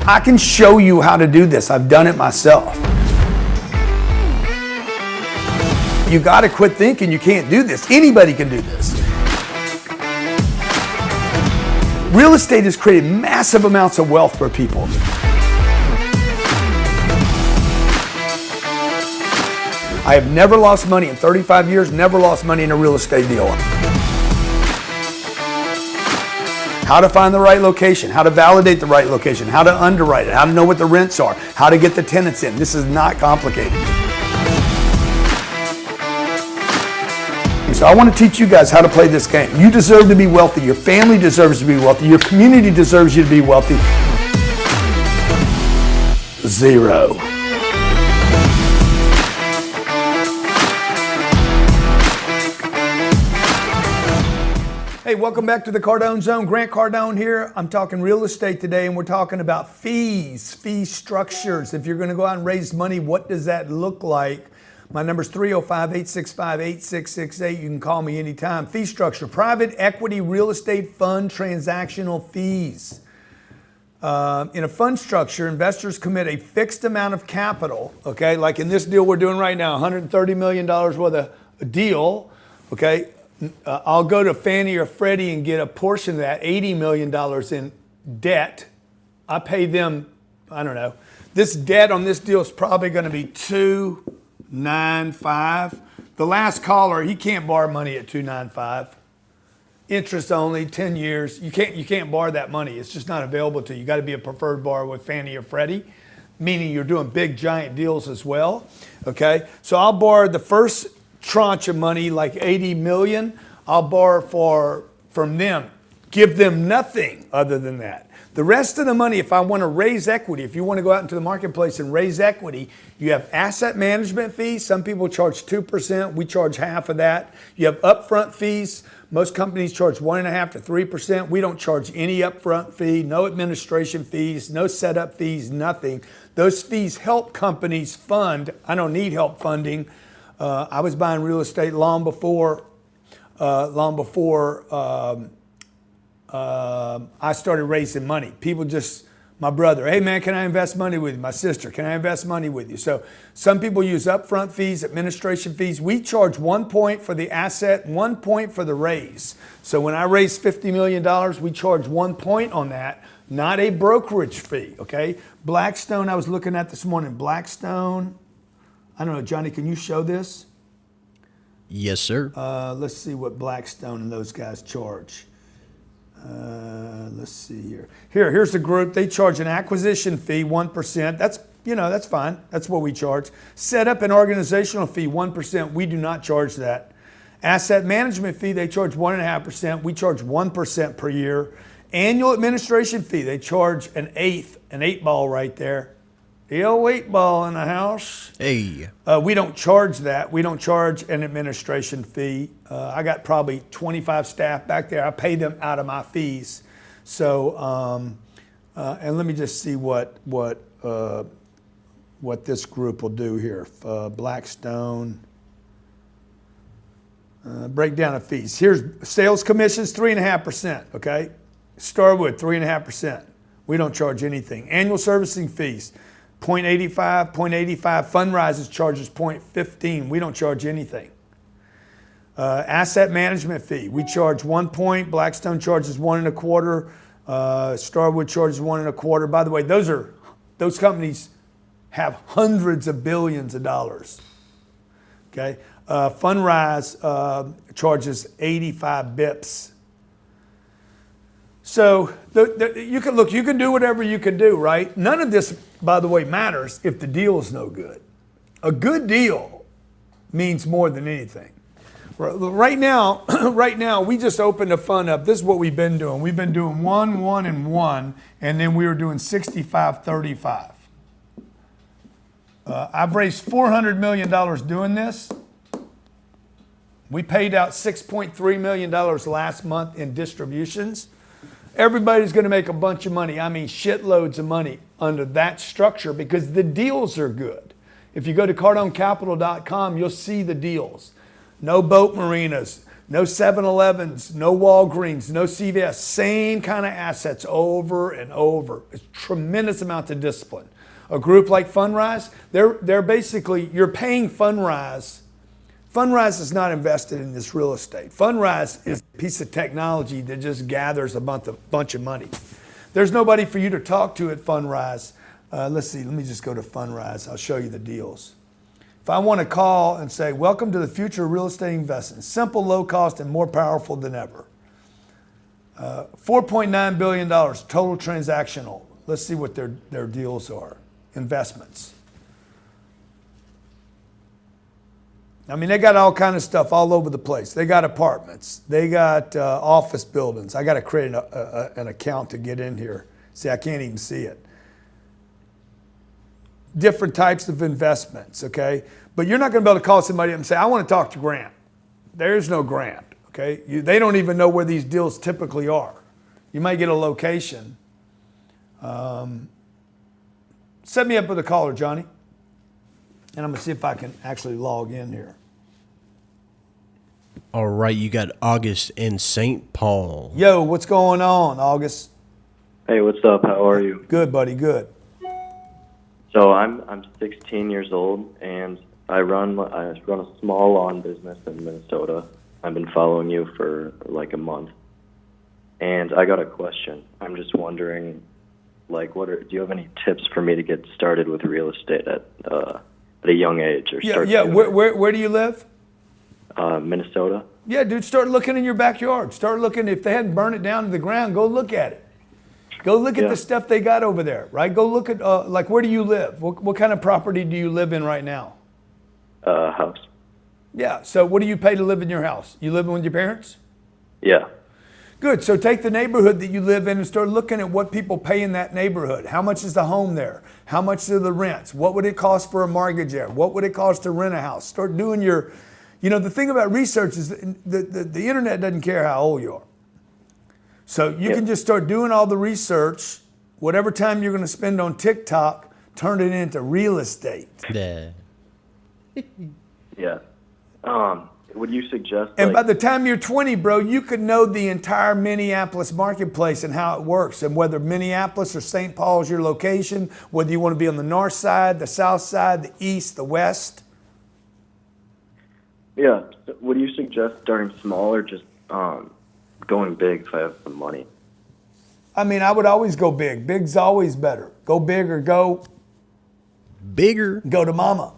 I can show you how to do this. I've done it myself. You got to quit thinking you can't do this. Anybody can do this. Real estate has created massive amounts of wealth for people. I have never lost money in 35 years, never lost money in a real estate deal. How to find the right location, how to validate the right location, how to underwrite it, how to know what the rents are, how to get the tenants in. This is not complicated. So I want to teach you guys how to play this game. You deserve to be wealthy. Your family deserves to be wealthy. Your community deserves you to be wealthy. 0. Hey, welcome back to the Cardone Zone. Grant Cardone here. I'm talking real estate today, and we're talking about fees, fee structures. If you're going to go out and raise money, what does that look like? My number is 305-865-8668. You can call me anytime. Fee structure, private equity real estate fund transactional fees. In a fund structure, investors commit a fixed amount of capital, okay? Like in this deal we're doing right now, $130 million worth of a deal, okay? I'll go to Fannie or Freddie and get a portion of that $80 million in debt. I pay them, I don't know. This debt on this deal is probably going to be 295. The last caller, he can't borrow money at 295. Interest only, 10 years. You can't borrow that money. It's just not available to you. You got to be a preferred borrower with Fannie or Freddie, meaning you're doing big giant deals as well. Okay, so I'll borrow the first tranche of money, like 80 million. I'll borrow from them. Give them nothing other than that. The rest of the money, if I want to raise equity, if you want to go out into the marketplace and raise equity, you have asset management fees. Some people charge 2%. We charge half of that. You have upfront fees. Most companies charge 1.5% to 3%. We don't charge any upfront fee, no administration fees, no setup fees, nothing. Those fees help companies fund. I don't need help funding. I was buying real estate long before I started raising money. People just, my brother, hey man, can I invest money with you? My sister, can I invest money with you? So some people use upfront fees, administration fees. We charge 1 point for the asset, 1 point for the raise. So when I raise $50 million, we charge 1 point on that, not a brokerage fee, okay? Blackstone, I was looking at this morning, Blackstone, I don't know, Johnny, can you show this?
Yes, sir.
Let's see what Blackstone and those guys charge. Let's see here. Here's the group. They charge an acquisition fee, 1%. That's fine. That's what we charge. Setup and organizational fee, 1%. We do not charge that. Asset management fee, they charge 1.5%. We charge 1% per year. Annual administration fee, they charge an eight ball right there. The old 8 ball in the house.
Hey.
We don't charge that. We don't charge an administration fee. I got probably 25 staff back there. I pay them out of my fees. So, and let me just see what this group will do here. Blackstone. Breakdown of fees. Here's sales commissions, 3.5%. Okay. Starwood, 3.5%. We don't charge anything. Annual servicing fees. 0.85, 0.85. Fundrises charges 0.15. We don't charge anything. Asset management fee. We charge 1 point. Blackstone charges 1.25. Starwood charges 1.25. By the way, those companies have hundreds of billions of dollars. Okay. Fundrise charges 85 bips. So you can do whatever you can do, right? None of this, by the way, matters if the deal is no good. A good deal means more than anything. Right now, we just opened a fund up. This is what we've been doing. We've been doing 1, 1, and 1, and then we were doing 65, 35. I've raised $400 million doing this. We paid out $6.3 million last month in distributions. Everybody's going to make a bunch of money. I mean, shitloads of money under that structure because the deals are good. If you go to CardoneCapital.com, you'll see the deals. No boat marinas, no 7-Elevens, no Walgreens, no CVS. Same kind of assets over and over. It's tremendous amount of discipline. A group like Fundrise, they're basically, you're paying Fundrise. Fundrise is not invested in this real estate. Fundrise is a piece of technology that just gathers a bunch of money. There's nobody for you to talk to at Fundrise. Let's see, let me just go to Fundrise. I'll show you the deals. If I want to call and say, welcome to the future of real estate investing, simple, low cost, and more powerful than ever. $4.9 billion total transactional. Let's see what their deals are. Investments. I mean, they got all kind of stuff all over the place. They got apartments. They got office buildings. I got to create an account to get in here. See, I can't even see it. Different types of investments, okay? But you're not going to be able to call somebody up and say, I want to talk to Grant. There's no Grant, okay? They don't even know where these deals typically are. You might get a location. Set me up with a caller, Johnny. And I'm going to see if I can actually log in here.
All right, you got August in St. Paul.
Yo, what's going on, August?
Hey, what's up? How are you?
Good, buddy, good.
So I'm 16 years old, and I run a small lawn business in Minnesota. I've been following you for like a month, and I got a question. I'm just wondering, like, do you have any tips for me to get started with real estate at a young age, or start?
Yeah. Where do you live?
Minnesota.
Yeah, dude, start looking in your backyard. Start looking. If they hadn't burned it down to the ground, go look at it. Go look at the stuff they got over there, right? Go look at, like, where do you live? What kind of property do you live in right now?
House.
Yeah, so what do you pay to live in your house? You living with your parents?
Yeah.
Good, so take the neighborhood that you live in and start looking at what people pay in that neighborhood. How much is the home there? How much are the rents? What would it cost for a mortgage there? What would it cost to rent a house? Start doing your, the thing about research is the internet doesn't care how old you are. So you can just start doing all the research. Whatever time you're going to spend on TikTok, turn it into real estate.
Yeah.
Yeah. Would you suggest?
And by the time you're 20, bro, you could know the entire Minneapolis marketplace and how it works, and whether Minneapolis or St. Paul is your location, whether you want to be on the north side, the south side, the east, the west.
Yeah. Would you suggest starting small or just going big if I have some money?
I mean, I would always go big. Big's always better. Go big or go
Bigger.
go to mama.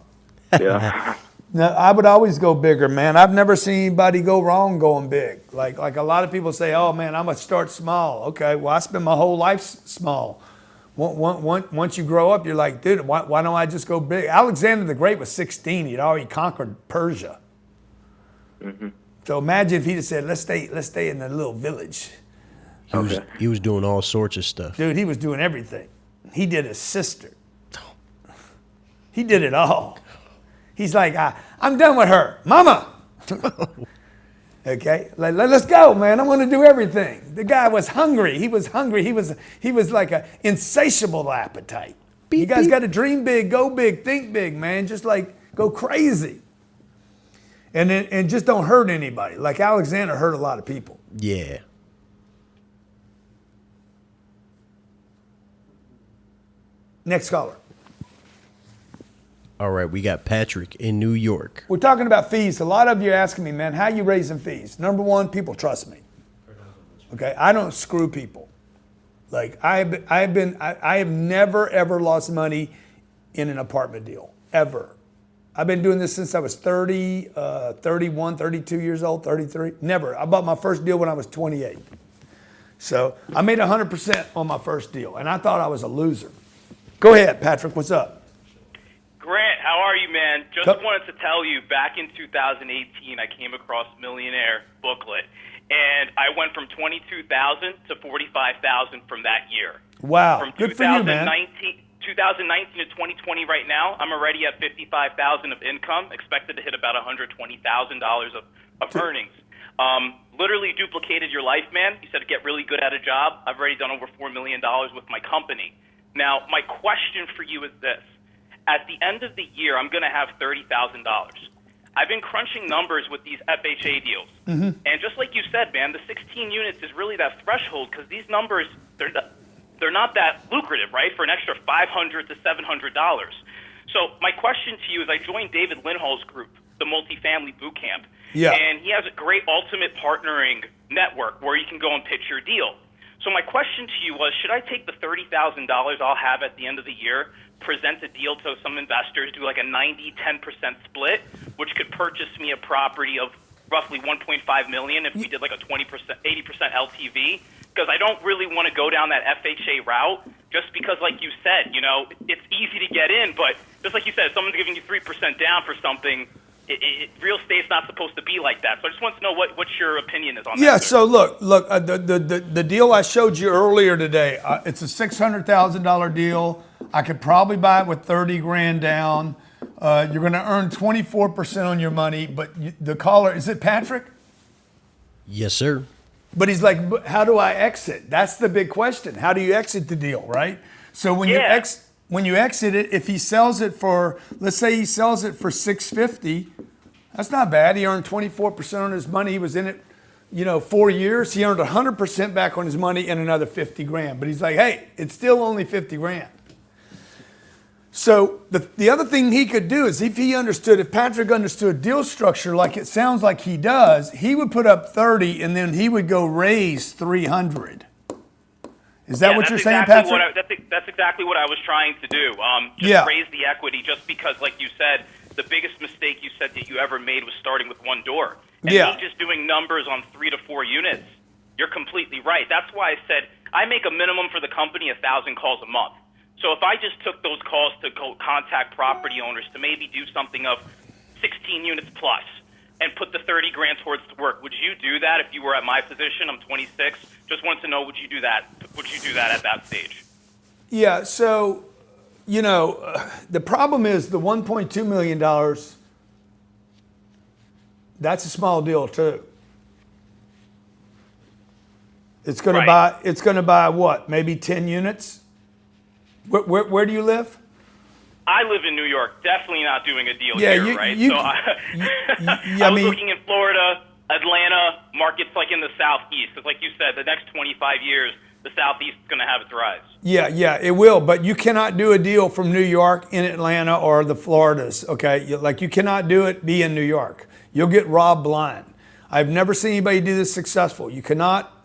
Yeah.
No, I would always go bigger, man. I've never seen anybody go wrong going big. Like a lot of people say, oh man, I'm gonna start small. Okay, well I spent my whole life small. Once you grow up, you're like, dude, why don't I just go big? Alexander the Great was 16. He'd already conquered Persia. Mm-hmm. So imagine if he'd have said, let's stay in the little village.
He was doing all sorts of stuff.
Dude, he was doing everything. He did his sister. He did it all. He's like, I'm done with her. Mama. Okay, let's go, man. I want to do everything. The guy was hungry. He was hungry. He was like an insatiable appetite. You guys got to dream big, go big, think big, man. Just like go crazy. And just don't hurt anybody. Like Alexander hurt a lot of people.
Yeah.
Next caller.
All right, we got Patrick in New York.
We're talking about fees. A lot of you are asking me, man, how you raising fees? Number one, people trust me. Okay, I don't screw people. Like I have never ever lost money in an apartment deal, ever. I've been doing this since I was 30, 31, 32 years old, 33. Never. I bought my first deal when I was 28. So I made 100% on my first deal, and I thought I was a loser. Go ahead, Patrick, what's up?
Grant, how are you, man? Just wanted to tell you, back in 2018, I came across Millionaire booklet, and I went from 22,000 to 45,000 from that year.
Wow,
from
good for you, man.
2019 to 2020 right now, I'm already at 55,000 of income, expected to hit about $120,000 of earnings. Literally duplicated your life, man. You said to get really good at a job. I've already done over $4 million with my company. Now, my question for you is this. At the end of the year, I'm going to have $30,000. I've been crunching numbers with these FHA deals. Mm-hmm. And just like you said, man, the 16 units is really that threshold because these numbers, they're not that lucrative, right, for an extra $500 to $700. So my question to you is I joined David Lindhall's group, the multifamily boot camp.
Yeah.
And he has a great ultimate partnering network where you can go and pitch your deal. So my question to you was, should I take the $30,000 I'll have at the end of the year, present a deal to some investors, do like a 90-10% split, which could purchase me a property of roughly $1.5 million if we did like a 20%, 80% LTV? Because I don't really want to go down that FHA route just because, like you said, it's easy to get in, but just like you said, if someone's giving you 3% down for something, real estate's not supposed to be like that. So I just want to know what your opinion is on that.
Yeah, so look, the deal I showed you earlier today, it's a $600,000 deal. I could probably buy it with 30 grand down. You're going to earn 24% on your money, but the caller, is it Patrick?
Yes, sir.
But he's like, but how do I exit? That's the big question. How do you exit the deal, right? So when you exit it, if he sells it for, let's say he sells it for $650, that's not bad. He earned 24% on his money. He was in it, 4 years. He earned 100% back on his money and another 50 grand. But he's like, hey, it's still only 50 grand. So the other thing he could do is if Patrick understood deal structure like it sounds like he does, he would put up 30 and then he would go raise 300. Is that what you're saying, Patrick?
That's exactly what I was trying to do. Raise the equity just because, like you said, the biggest mistake you said that you ever made was starting with one door. And me just doing numbers on 3 to 4 units, you're completely right. That's why I said I make a minimum for the company 1,000 calls a month. So if I just took those calls to go contact property owners to maybe do something of 16 units plus and put the 30 grand towards the work, would you do that if you were at my position? I'm 26. Just wanted to know, would you do that? Would you do that at that stage?
Yeah. So, the problem is the $1.2 million. That's a small deal too. It's going to buy. It's going to buy what? Maybe 10 units. Where do you live?
I live in New York. Definitely not doing a deal
here,
right?
I
was looking in Florida, Atlanta, markets like in the Southeast. Because like you said, the next 25 years, the Southeast is going to have its rise.
Yeah, it will. But you cannot do a deal from New York in Atlanta or the Floridas, okay? You cannot do it, be in New York. You'll get robbed blind. I've never seen anybody do this successful. You cannot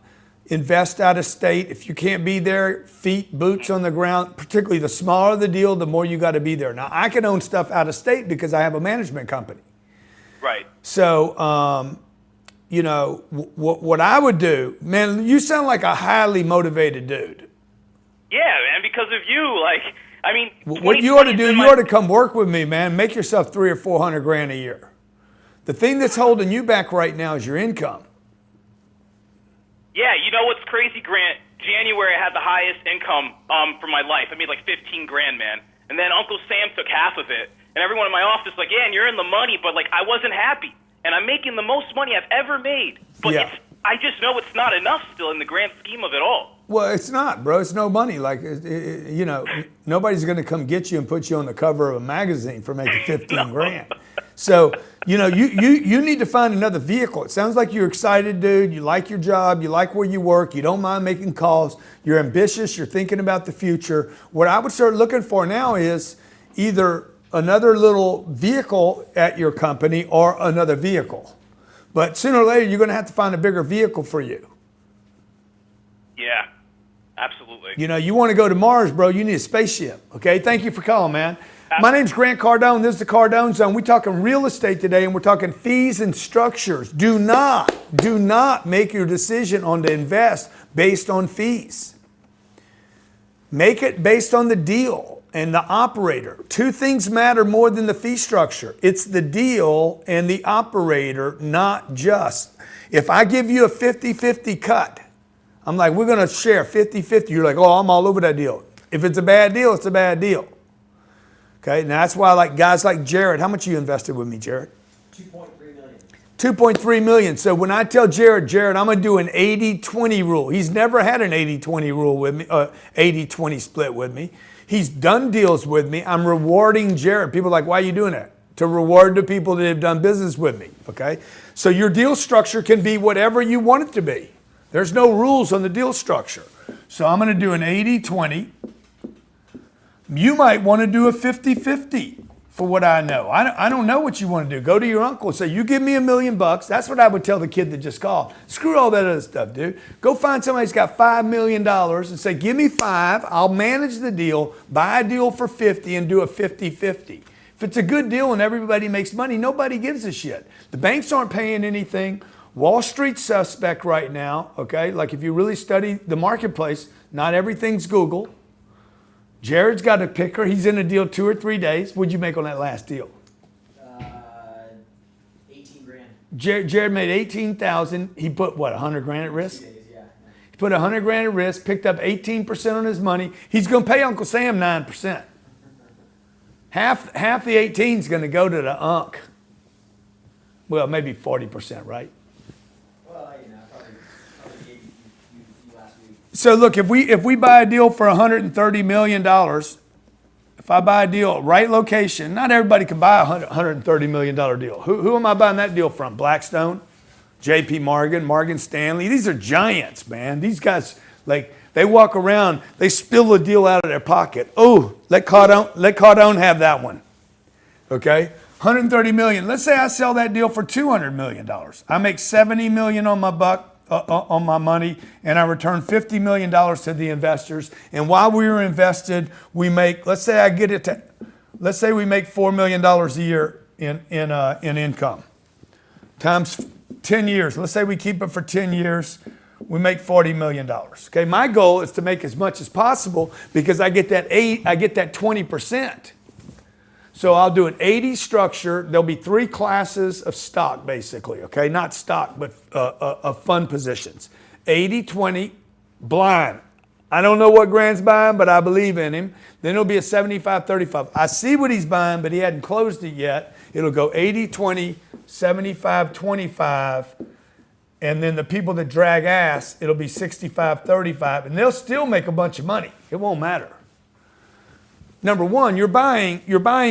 invest out of state. If you can't be there, boots on the ground, particularly the smaller the deal, the more you got to be there. Now, I can own stuff out of state because I have a management company.
Right.
So, what I would do, man, you sound like a highly motivated dude.
Yeah, man, because of you.
What you ought to do, you ought to come work with me, man. Make yourself $300,000 or $400,000 a year. The thing that's holding you back right now is your income.
Yeah, you know what's crazy, Grant? January I had the highest income for my life. I made like 15 grand, man. And then Uncle Sam took half of it. And everyone in my office like, yeah, and you're in the money, but like I wasn't happy. And I'm making the most money I've ever made. But I just know it's not enough still in the grand scheme of it all.
Well, it's not, bro. It's no money. Nobody's going to come get you and put you on the cover of a magazine for making 15 grand. So, you need to find another vehicle. It sounds like you're excited, dude. You like your job. You like where you work. You don't mind making calls. You're ambitious. You're thinking about the future. What I would start looking for now is either another little vehicle at your company or another vehicle. But sooner or later, you're going to have to find a bigger vehicle for you.
Yeah, absolutely.
You want to go to Mars, bro. You need a spaceship. Okay. Thank you for calling, man. My name's Grant Cardone. This is the Cardone Zone. We're talking real estate today, and we're talking fees and structures. Do not make your decision on to invest based on fees. Make it based on the deal and the operator. Two things matter more than the fee structure. It's the deal and the operator, not just. If I give you a 50-50 cut, I'm like, we're going to share 50-50. You're like, oh, I'm all over that deal. If it's a bad deal, it's a bad deal. Okay, now that's why I like guys like Jared. How much you invested with me, Jared?
$2.3 million.
$2.3 million. So when I tell Jared, I'm going to do an 80-20 rule. He's never had an 80-20 rule with me, 80-20 split with me. He's done deals with me. I'm rewarding Jared. People are like, why are you doing that? To reward the people that have done business with me, okay? So your deal structure can be whatever you want it to be. There's no rules on the deal structure. So I'm going to do an 80-20. You might want to do a 50-50 for what I know. I don't know what you want to do. Go to your uncle and say, you give me $1 million. That's what I would tell the kid that just called. Screw all that other stuff, dude. Go find somebody who's got $5 million and say, give me 5. I'll manage the deal, buy a deal for 50 and do a 50-50. If it's a good deal and everybody makes money, nobody gives a shit. The banks aren't paying anything. Wall Street's suspect right now, okay? Like if you really study the marketplace, not everything's Google. Jared's got a picker. He's in a deal 2 or 3 days. What'd you make on that last deal?
18 grand.
Jared made 18,000. He put what, 100 grand at risk?
2 days, yeah.
He put 100 grand at risk, picked up 18% on his money. He's going to pay Uncle Sam 9%. Half the 18 is going to go to the unk. Well, maybe 40%, right?
Well, probably gave you last week.
So look, if we buy a deal for $130 million, if I buy a deal, right location, not everybody can buy a $130 million deal. Who am I buying that deal from? Blackstone, J.P. Morgan, Morgan Stanley. These are giants, man. These guys, like, They walk around, they spill the deal out of their pocket. Oh, let Cardone have that one. Okay? $130 million. Let's say I sell that deal for $200 million. I make $70 million on my on my money, and I return $50 million to the investors. And while we were invested, we make, let's say we make $4 million a year in income. Times 10 years. Let's say we keep it for 10 years. We make $40 million. Okay, my goal is to make as much as possible because I get that 20%. So I'll do an 80 structure. There'll be 3 classes of stock, basically. Okay, not stock, but of fund positions. 80-20, blind. I don't know what Grant's buying, but I believe in him. Then it'll be a 75-35. I see what he's buying, but he hadn't closed it yet. It'll go 80-20, 75-25. And then the people that drag ass, it'll be 65-35, and they'll still make a bunch of money. It won't matter. Number one, you're buying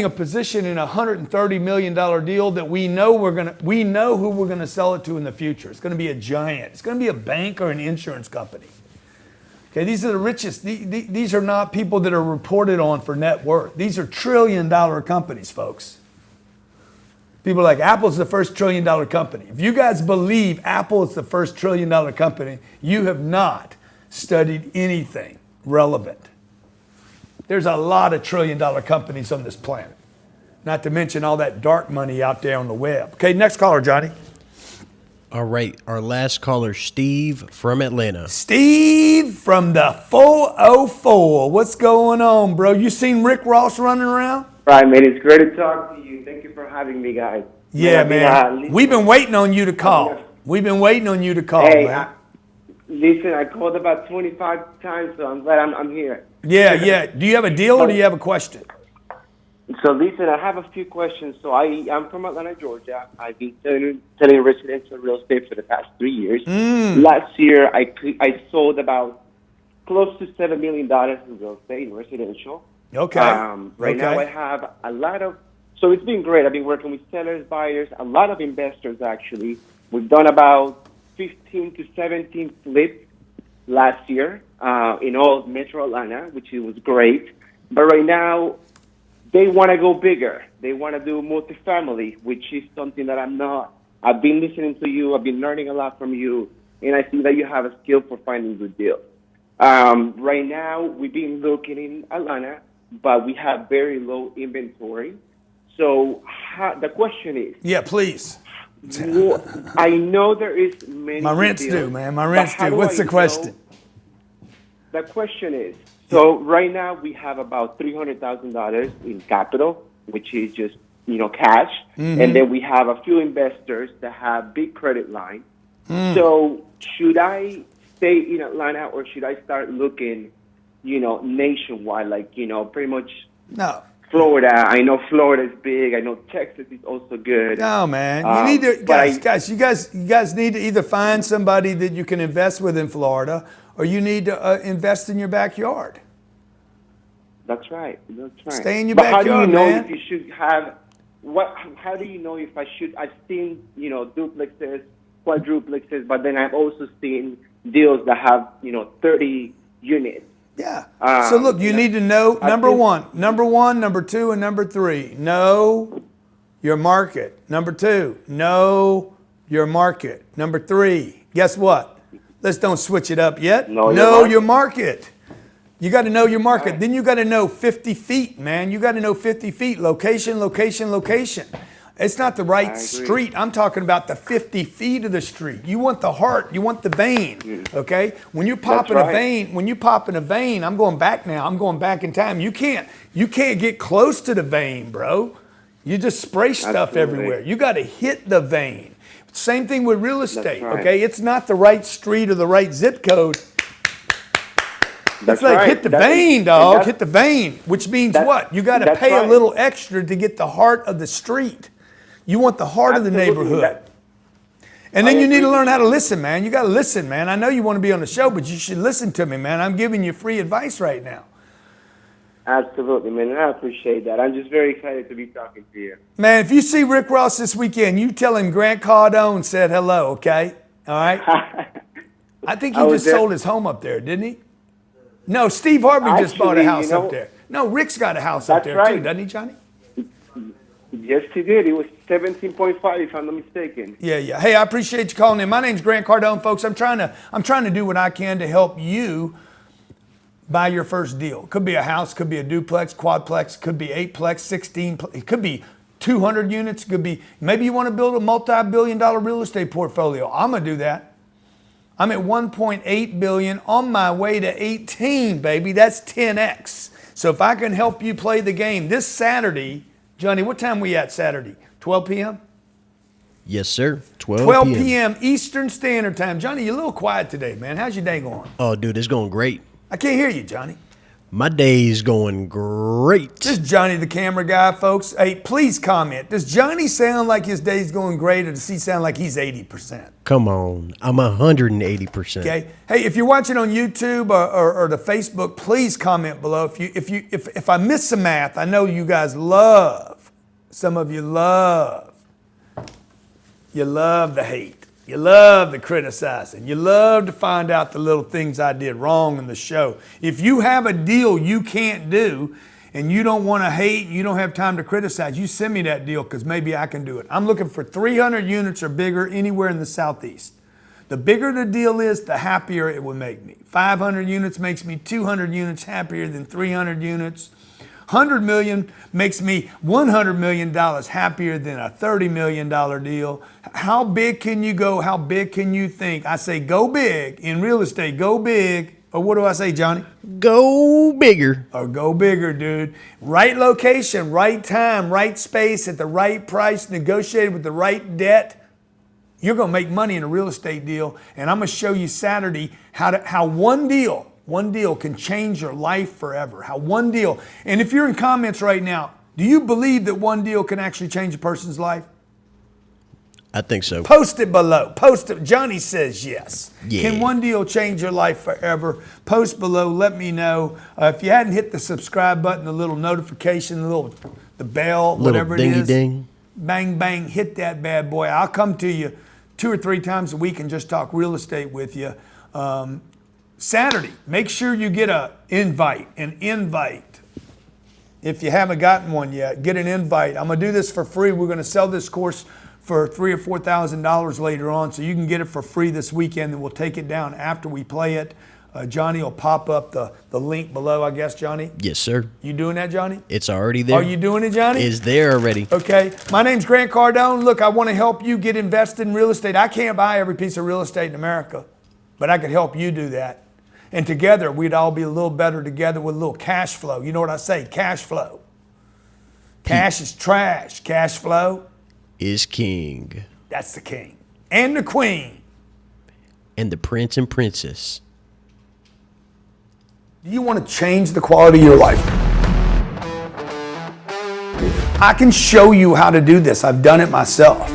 a position in a $130 million deal that we know who we're gonna sell it to in the future. It's gonna be a giant. It's gonna be a bank or an insurance company. Okay, these are the richest. These are not people that are reported on for net worth. These are $1 trillion companies, folks. People are like, Apple's the first $1 trillion company. If you guys believe Apple is the first $1 trillion company, you have not studied anything relevant. There's a lot of $1 trillion companies on this planet. Not to mention all that dark money out there on the web. Okay, next caller, Johnny.
All right, our last caller, Steve from Atlanta.
Steve from the 404. What's going on, bro? You seen Rick Ross running around?
Right, man. It's great to talk to you. Thank you for having me, guys.
Yeah, man. We've been waiting on you to call. We've been waiting on you to call, man.
Listen, I called about 25 times, so I'm glad I'm here.
Yeah. Do you have a deal or do you have a question?
So listen, I have a few questions. So I'm from Atlanta, Georgia. I've been selling residential real estate for the past 3 years. Last year, I sold about close to $7 million in real estate in residential.
Okay.
Right now, I have a lot of. So it's been great. I've been working with sellers, buyers, a lot of investors actually. We've done about 15 to 17 flips last year in all Metro Atlanta, which was great. But right now, they want to go bigger. They want to do multifamily, which is something that I'm not. I've been listening to you. I've been learning a lot from you, and I see that you have a skill for finding good deals. Right now, we've been looking in Atlanta, but we have very low inventory. So the question is...
Yeah, please.
I know there is many...
My rent's due, man. My rent's due. What's the question?
The question is, so right now we have about $300,000 in capital, which is just, cash. Mm-hmm. And then we have a few investors that have big credit lines. So should I stay in Atlanta or should I start looking, nationwide, like, pretty much...
No.
Florida. I know Florida is big. I know Texas is also good.
No, man. You need to, you guys need to either find somebody that you can invest with in Florida, or you need to invest in your backyard.
That's right.
Stay in your backyard, man.
How do you know if you should have? How do you know if I should? I've seen duplexes, quadruplexes, but then I've also seen deals that have 30 units.
Yeah. So look, you need to know number one, number two, and number three. Know your market. Number two, know your market. Number three, guess what? Let's don't switch it up yet. Know your market. You got to know your market. Right. Then you got to know 50 feet, man. You got to know 50 feet. Location. It's not the right street. I'm talking about the 50 feet of the street. You want the heart. You want the vein. Okay. When you're popping a vein, I'm going back now. I'm going back in time. You can't get close to the vein, bro. You just spray stuff everywhere. You got to hit the vein. Same thing with real estate. Right. Okay. It's not the right street or the right zip code. It's like hit the vein, dog. Hit the vein, which means what? You got to pay a little extra to get the heart of the street. You want the heart of the neighborhood. And then you need to learn how to listen, man. You got to listen, man. I know you want to be on the show, but you should listen to me, man. I'm giving you free advice right now.
Absolutely, man. And I appreciate that. I'm just very excited to be talking to you.
Man, if you see Rick Ross this weekend, you tell him Grant Cardone said hello, okay? All right? I think he just sold his home up there, didn't he? No, Steve Harvey just bought a
Actually,
house
you know,
up there. No, Rick's got a house up
That's
there too,
right.
doesn't he, Johnny?
Yes, he did. It was 17.5, if I'm not mistaken.
Yeah, yeah. Hey, I appreciate you calling in. My name's Grant Cardone, folks. I'm trying to do what I can to help you buy your first deal. Could be a house, could be a duplex, quadplex, could be 8plex, 16. It could be 200 units. Could be maybe you want to build a multi-billion-dollar real estate portfolio. I'm gonna do that. I'm at 1.8 billion, on my way to 18, baby. That's 10x. So if I can help you play the game this Saturday, Johnny, what time we at Saturday? 12 p.m.
Yes, sir. 12
12 p.m. Eastern Standard Time. Johnny, you're a little quiet today, man. How's your day going?
Oh, dude, it's going great.
I can't hear you, Johnny.
My day's going great.
This is Johnny, the camera guy, folks. Hey, please comment. Does Johnny sound like his day's going great, or does he sound like he's 80%?
Come on. I'm 180%.
Okay. Hey, if you're watching on YouTube or the Facebook, please comment below. If I miss some math, I know you guys love. Some of you love. You love the hate. You love the criticizing. You love to find out the little things I did wrong in the show. If you have a deal you can't do and you don't want to hate and you don't have time to criticize, you send me that deal because maybe I can do it. I'm looking for 300 units or bigger anywhere in the Southeast. The bigger the deal is, the happier it will make me. 500 units makes me 200 units happier than 300 units. 100 million makes me $100 million happier than a $30 million deal. How big can you go? How big can you think? I say go big. In real estate, go big. Or what do I say, Johnny?
Go bigger.
Or go bigger, dude. Right location, right time, right space, at the right price, negotiated with the right debt. You're going to make money in a real estate deal. And I'm going to show you Saturday how one deal can change your life forever. How one deal. And if you're in comments right now, do you believe that one deal can actually change a person's life?
I think so.
Post it below. Post it. Johnny says yes.
Yeah.
Can one deal change your life forever? Post below. Let me know. If you hadn't hit the subscribe button, the little notification, the bell, whatever it is.
Little dingy ding.
Bang, bang. Hit that bad boy. I'll come to you 2 or 3 times a week and just talk real estate with you. Saturday, make sure you get an invite. If you haven't gotten one yet, get an invite. I'm going to do this for free. We're going to sell this course for $3,000 or $4,000 later on, so you can get it for free this weekend, and we'll take it down after we play it. Johnny will pop up the link below, I guess, Johnny?
Yes, sir.
You doing that, Johnny?
It's already there.
Are you doing it, Johnny?
It's there already.
Okay. My name's Grant Cardone. Look, I want to help you get invested in real estate. I can't buy every piece of real estate in America, but I could help you do that. And together, we'd all be a little better together with a little cash flow. You know what I say? Cash flow. Cash is trash. Cash flow
is king.
That's the king. And the queen.
And the prince and princess.
Do you want to change the quality of your life? I can show you how to do this. I've done it myself.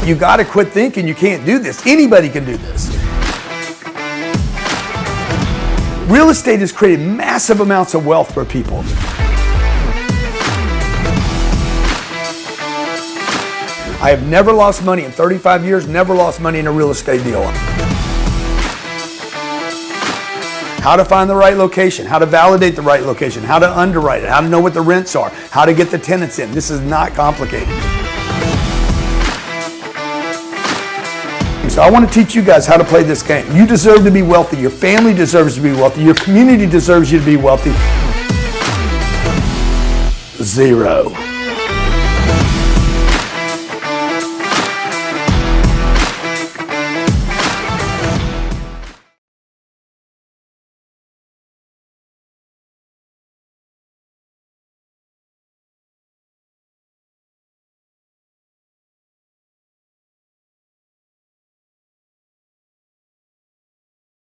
You got to quit thinking you can't do this. Anybody can do this. Real estate has created massive amounts of wealth for people. I have never lost money in 35 years, never lost money in a real estate deal. How to find the right location, how to validate the right location, how to underwrite it, how to know what the rents are, how to get the tenants in. This is not complicated. So I want to teach you guys how to play this game. You deserve to be wealthy. Your family deserves to be wealthy. Your community deserves you to be wealthy. 0.